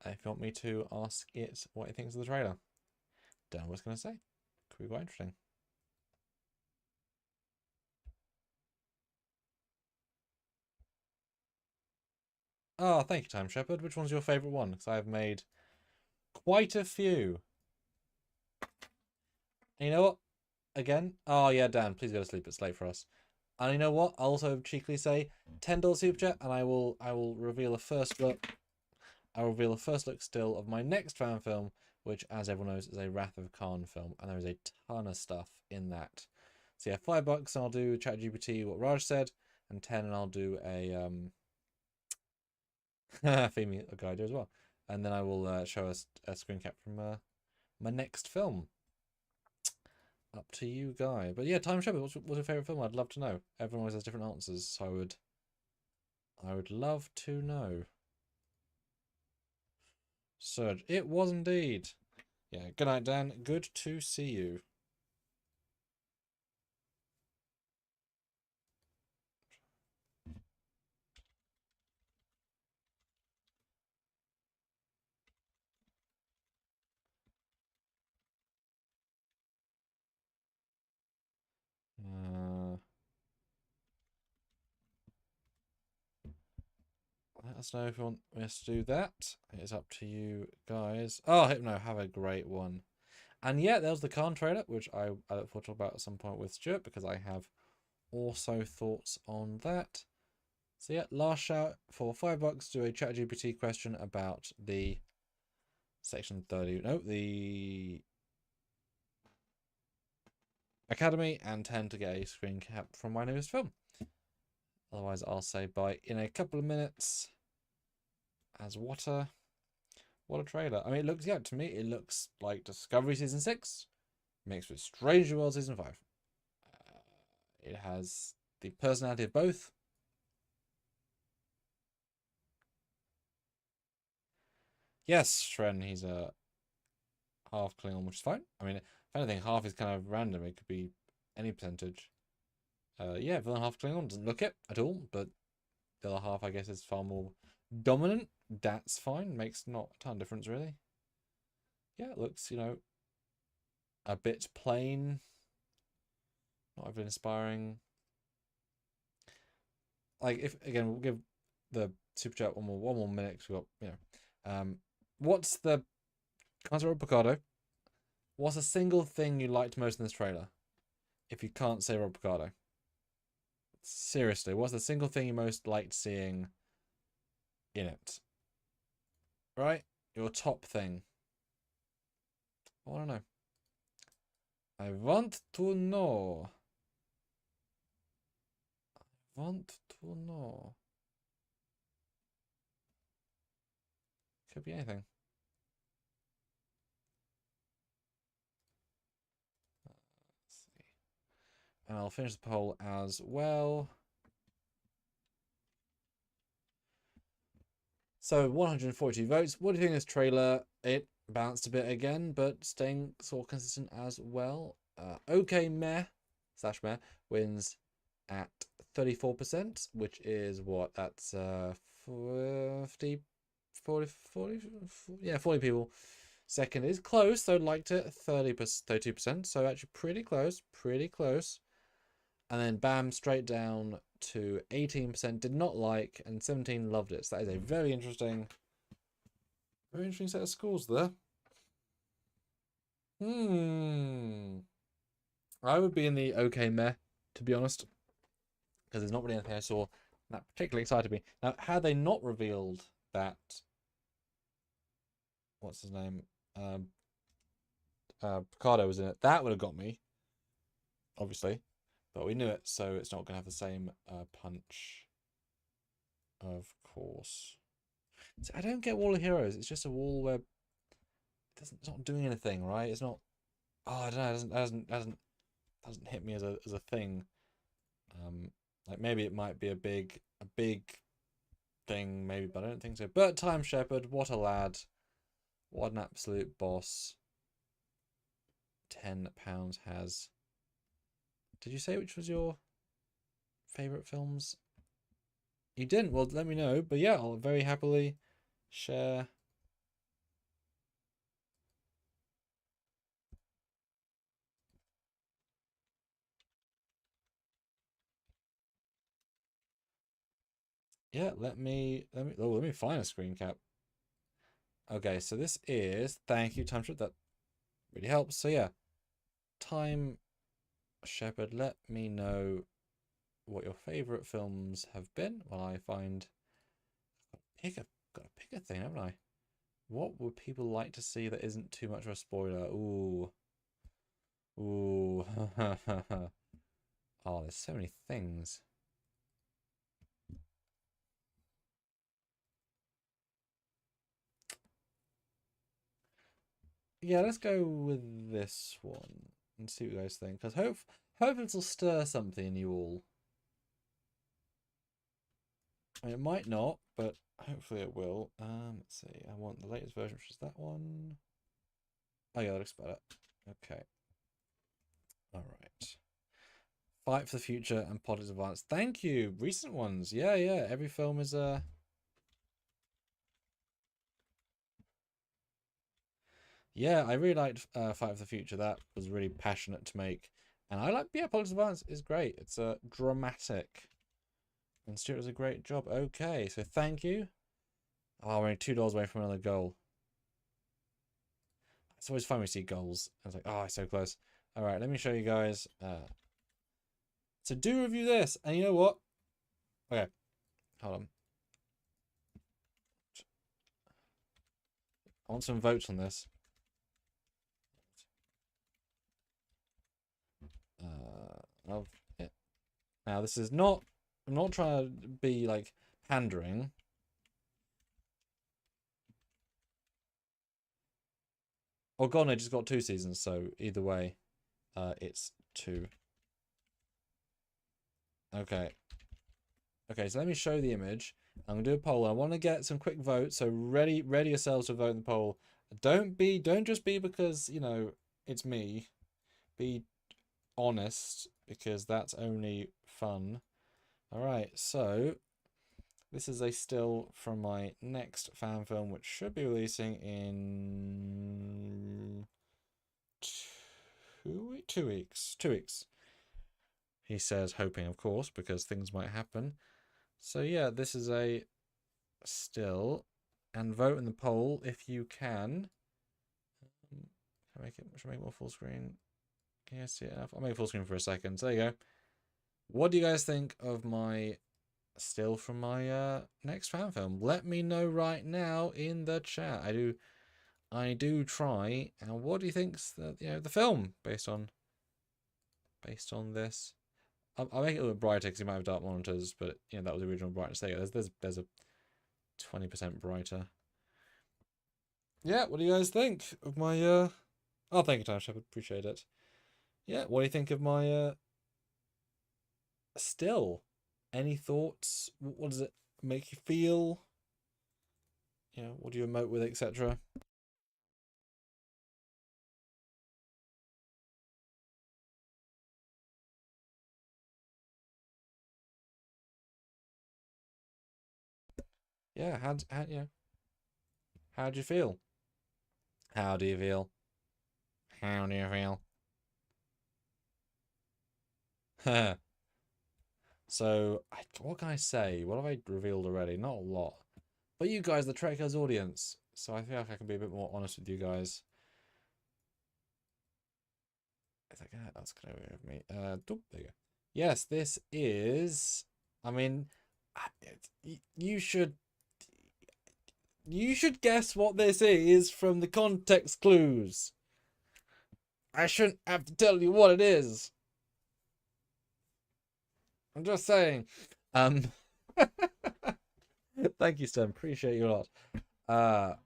If you want me to ask it what it thinks of the trailer, don't know what it's going to say. Could be quite interesting. Oh, thank you, Time Shepherd. Which one's your favourite one? Because I've made quite a few. And you know what? Again? Oh, yeah, Dan, please go to sleep. It's late for us. And you know what? I'll also cheekily say $10 super chat, and I will reveal a first look. I'll reveal a first look still of my next fan film, which, as everyone knows, is a Wrath of Khan film, and there is a ton of stuff in that. So yeah, $5, and I'll do ChatGPT what Raj said, and 10, and I'll do a Femi a guide as well, and then I will show us a screen cap from my next film. Up to you, guy. But yeah, Time Shepherd, what's your favorite film? I'd love to know. Everyone always has different answers, so I would love to know. Surge, it was indeed. Yeah, good night, Dan. Good to see you. Let us know if you want us to do that. It's up to you guys. Oh, Hypno, have a great one. And yeah, there was the Khan trailer, which I look forward to talk about at some point with Stuart, because I have also thoughts on that. So yeah, last shout for $5. Do a ChatGPT question about the section 30. No, the Academy, and 10 to get a screen cap from my newest film. Otherwise, I'll say bye in a couple of minutes. As what a trailer. I mean, it looks, yeah, to me, it looks like Discovery Season 6 mixed with Strange New World Season 5. It has the personality of both. Yes, Shren, he's a half Klingon, which is fine. I mean, if anything, half is kind of random. It could be any percentage. Yeah, villain half Klingon doesn't look it at all, but the other half, I guess, is far more dominant. That's fine. Makes not a ton of difference, really. Yeah, it looks, you know, a bit plain. Not overly inspiring. Like, if, again, we'll give the super chat one more minute, because we've got, you know. What's the... Can't say Rob Picardo. What's a single thing you liked most in this trailer? If you can't say Rob Picardo. Seriously, what's the single thing you most liked seeing in it? Right? Your top thing. I want to know. I want to know. I want to know. Could be anything. Let's see. And I'll finish the poll as well. So 142 votes. What do you think of this trailer? It bounced a bit again, but staying sort of consistent as well. Okay, meh / meh wins at 34%, which is what? That's 40, yeah, 40 people. Second is close, so liked it 32%. So actually pretty close, And then bam, straight down to 18% did not like, and 17 loved it. So that is a very interesting set of scores there. I would be in the okay meh, to be honest, because there's not really anything I saw that particularly excited me. Now, had they not revealed that, what's his name, Picardo was in it, that would have got me, obviously, but we knew it, so it's not going to have the same punch, of course. So I don't get Wall of Heroes. It's just a wall where it's not doing anything, right? It's not. Oh, I don't know. It doesn't hit me as a thing. Like maybe it might be a big thing, maybe, but I don't think so. But Time Shepherd, what a lad, what an absolute boss. £10 has. Did you say which was your favorite films? You didn't. Well, let me know. But yeah, I'll very happily share. Yeah, let me find a screen cap. Okay, so this is, thank you, Time Shepherd, that really helps. So yeah, Time Shepherd, let me know what your favorite films have been while I find. Gotta pick a thing, haven't I? What would people like to see that isn't too much of a spoiler? Ooh. Oh, there's so many things. Yeah, let's go with this one and see what you guys think. Because hope it'll stir something in you all. I mean, it might not, but hopefully it will. Let's see. I want the latest version, which is that one. Oh yeah, that looks better. Okay. All right. Fight for the Future and Politics Advance. Thank you. Recent ones. Yeah. Every film is Yeah, I really liked Fight for the Future. That was really passionate to make. And I like, yeah, Politics Advance is great. It's dramatic. And Stuart does a great job. Okay, so thank you. Oh, we're only $2 away from another goal. It's always fun when we see goals. I was like, oh, it's so close. All right, let me show you guys. So do review this. And you know what? Okay, Hold on. I want some votes on this. Love it. Now, this is not... I'm not trying to be, like, pandering. Oh, God, I just got 2 seasons, so either way, it's 2. Okay. Okay, so let me show the image. I'm gonna do a poll. I want to get some quick votes, so ready yourselves to vote in the poll. Don't just be because, you know, it's me. Be honest, because that's only fun. Alright, so this is a still from my next fan film, which should be releasing in 2 weeks. 2 weeks. He says, hoping, of course, because things might happen. So yeah, this is a still, and vote in the poll if you can. Should I make it more full screen? Can you see it enough? I'll make it full screen for a second. So there you go. What do you guys think of my still from my next fan film? Let me know right now in the chat. I do try. And what do you think's the film based on this? I'll make it a little brighter because you might have dark monitors, but you know that was the original brightness. There you go. There's a 20% brighter. Yeah, what do you guys think of my oh, thank you, Time Shepherd, appreciate it. Yeah, what do you think of my still? Any thoughts? What does it make you feel? You know, what do you emote with, etc.? Yeah, how how'd you feel? How do you feel? How do you feel? So, what can I say? What have I revealed already? Not a lot. But you guys, the Trekyards audience. So I feel like I can be a bit more honest with you guys. Is that gonna, that's gonna be with me. There you go. Yes, this is... I mean, you should guess what this is from the context clues. I shouldn't have to tell you what it is. I'm just saying. Thank you, Stone. Appreciate you a lot.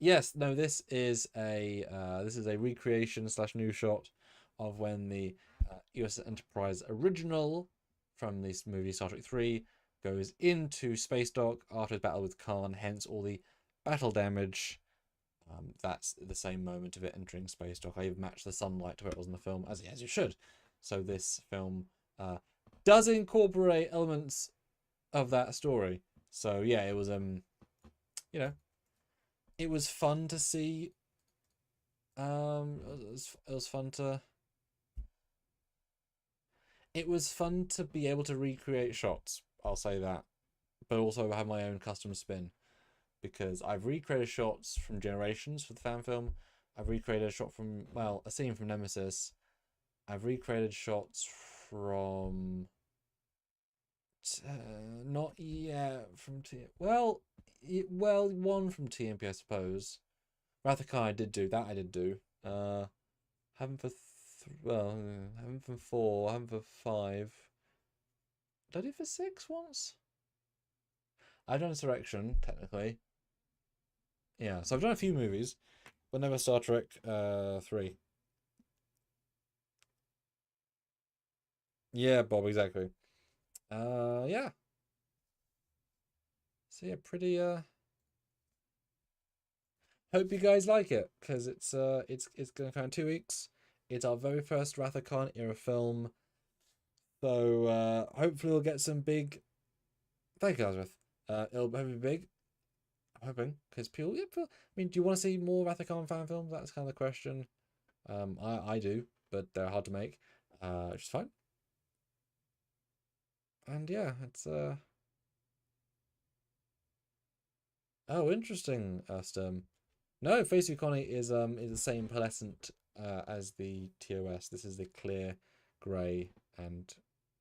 Yes, no, this is a recreation / new shot of when the USS Enterprise original from this movie Star Trek 3 goes into space dock after his battle with Khan, hence all the battle damage. That's the same moment of it entering space dock. I even matched the sunlight to where it was in the film, as you should. So this film does incorporate elements of that story. So yeah, it was you know, it was fun to see. It was fun to. It was fun to be able to recreate shots. I'll say that, but also have my own custom spin, because I've recreated shots from Generations for the fan film. I've recreated a shot from a scene from Nemesis. I've recreated shots from not yet from one from TMP, I suppose. Wrath of Khan I did do. Haven't for haven't for 4, haven't for 5. Did I do for 6 once? I've done Insurrection, technically. Yeah, so I've done a few movies, but never Star Trek 3. Yeah, Bob, exactly. Yeah. So yeah, pretty hope you guys like it, because it's gonna come in 2 weeks. It's our very first Wrath of Khan era film. So hopefully we'll get some big... Thank you, Elizabeth. It'll be big. I'm hoping, because people... I mean, do you want to see more Wrath of Khan fan films? That's kind of the question. I do, but they're hard to make. Which is fine. And yeah, it's... Oh, interesting, Sturm. No, Face Economy is the same pearlescent as the TOS. This is the clear grey and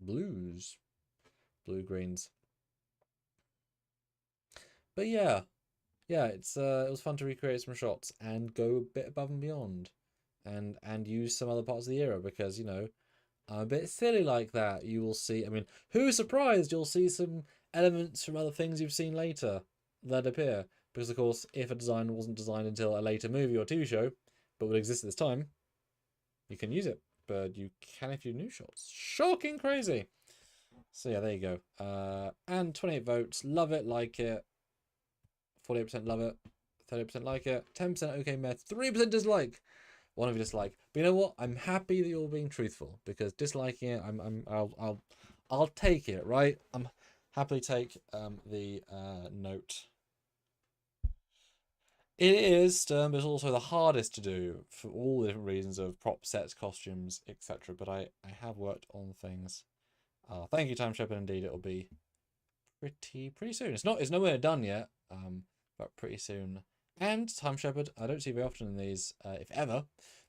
blues, blue greens. But yeah, it's it was fun to recreate some shots and go a bit above and beyond, and use some other parts of the era because I'm a bit silly like that. You will see. I mean, who's surprised? You'll see some elements from other things you've seen later that appear because, of course, if a design wasn't designed until a later movie or TV show, but would exist at this time, you can use it. But you can if you do new shots. Shocking crazy. So yeah, there you go. And 28 votes. Love it, like it. 48% love it. 30% like it. 10% okay meh. 3% dislike. One of you dislike. But you know what? I'm happy that you're being truthful because disliking it, I'll take it, right? I'm happily take the note. It is, but it's also the hardest to do for all the different reasons of prop sets, costumes, etc. But I have worked on things. Thank you, Time Shepherd. Indeed, it'll be pretty soon. It's nowhere done yet, but pretty soon. And Time Shepherd, I don't see very often in these, if ever,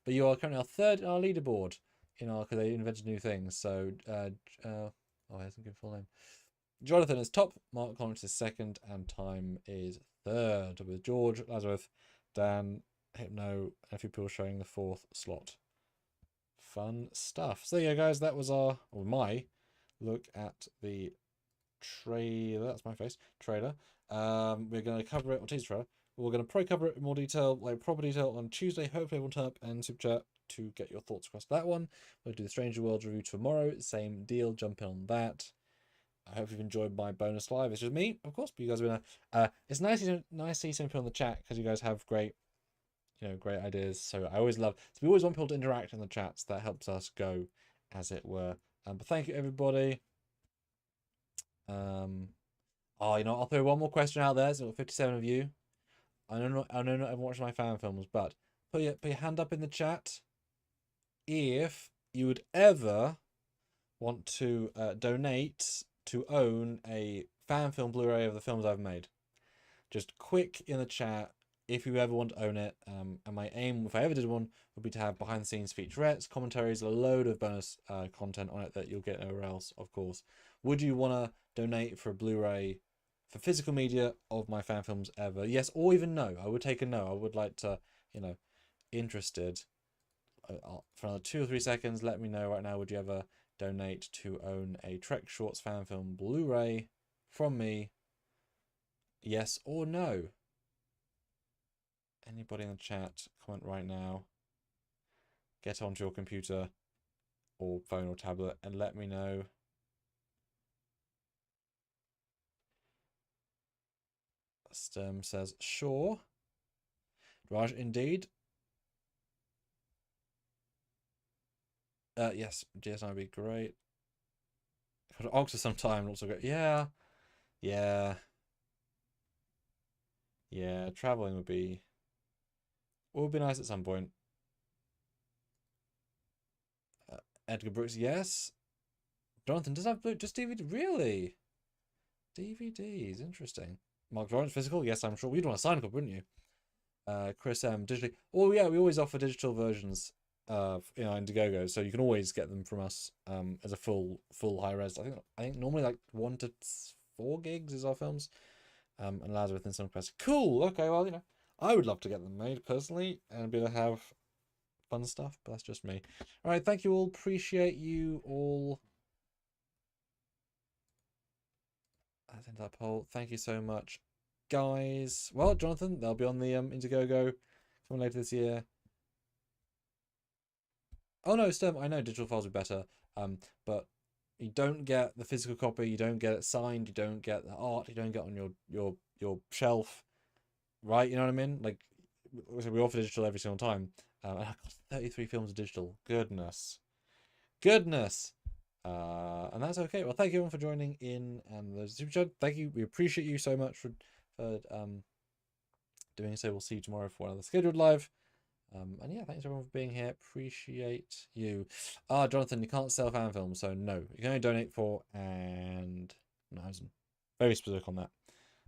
but you are currently our third in our leaderboard because they invented new things. So, oh, I hasn't given full name. Jonathan is top, Mark Lawrence is second, and Time is third, with George, Lazarus, Dan, Hypno, and a few people showing the fourth slot. Fun stuff. So yeah, guys, that was my look at the trailer. That's my face. Trailer. We're going to cover it on teaser trailer. We're going to probably cover it in more detail, like proper detail, on Tuesday. Hopefully, everyone turn up and super chat to get your thoughts across that one. We'll do the Stranger Worlds review tomorrow. Same deal. Jump in on that. I hope you've enjoyed my bonus live. It's just me, of course, but you guys are gonna. It's nice to see some people in the chat because you guys have great, great ideas. So I always love. So we always want people to interact in the chats. That helps us go, as it were. But thank you, everybody. Oh, I'll throw one more question out there. So 57 of you. I know not everyone watches my fan films, but put your hand up in the chat if you would ever want to donate to own a fan film Blu-ray of the films I've made. Just quick in the chat if you ever want to own it. And my aim, if I ever did one, would be to have behind-the-scenes featurettes, commentaries, a load of bonus content on it that you'll get nowhere else, of course. Would you want to donate for a Blu-ray for physical media of my fan films ever? Yes, or even no. I would take a no. I would like to, interested. For another 2 or 3 seconds, let me know right now. Would you ever donate to own a Trek Shorts fan film Blu-ray from me? Yes or no? Anybody in the chat, comment right now. Get onto your computer or phone or tablet and let me know. Sturm says, sure. Raj, indeed. Yes, GSI would be great. Oxford sometime also great. Yeah. Traveling would be nice at some point. Edgar Brooks, yes. Jonathan does have just DVD. Really? DVDs, interesting. Mark Lawrence, physical? Yes, I'm sure. You'd want a sign copy, wouldn't you? Chris M, digitally. Oh yeah, we always offer digital versions of Indiegogo, so you can always get them from us as a full high res. I think normally like 1 to 4 gigs is our films. And Lazarus in some capacity. Cool. Okay, well, I would love to get them made personally and be able to have fun stuff, but that's just me. All right, thank you all. Appreciate you all. I think that poll. Thank you so much, guys. Well, Jonathan, they'll be on the Indiegogo coming later this year. Oh no, Sturm, I know digital files are better, but you don't get the physical copy, you don't get it signed, you don't get the art, you don't get on your shelf, right? You know what I mean? Like, we offer digital every single time. And I've got 33 films of digital. Goodness. And that's okay. Well, thank you everyone for joining in and the super chat. Thank you. We appreciate you so much for doing so. We'll see you tomorrow for another scheduled live. And yeah, thanks everyone for being here. Appreciate you. Jonathan, you can't sell fan films, so no. You can only donate for, and no, I was very specific on that.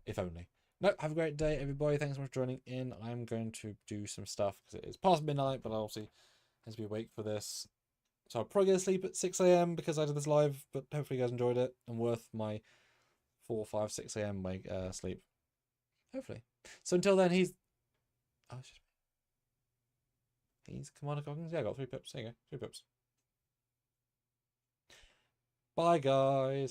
If only. No, have a great day, everybody. Thanks so much for joining in. I'm going to do some stuff because it is past midnight, but I obviously has to be awake for this. So I'll probably go to sleep at 6 a.m. because I did this live, but hopefully you guys enjoyed it and worth my 4, 5, 6 a.m. sleep. Hopefully. So until then, he's... Oh, it's just... He's Commander Cockings. Yeah, I got 3 pips. There you go. 3 pips. Bye, guys.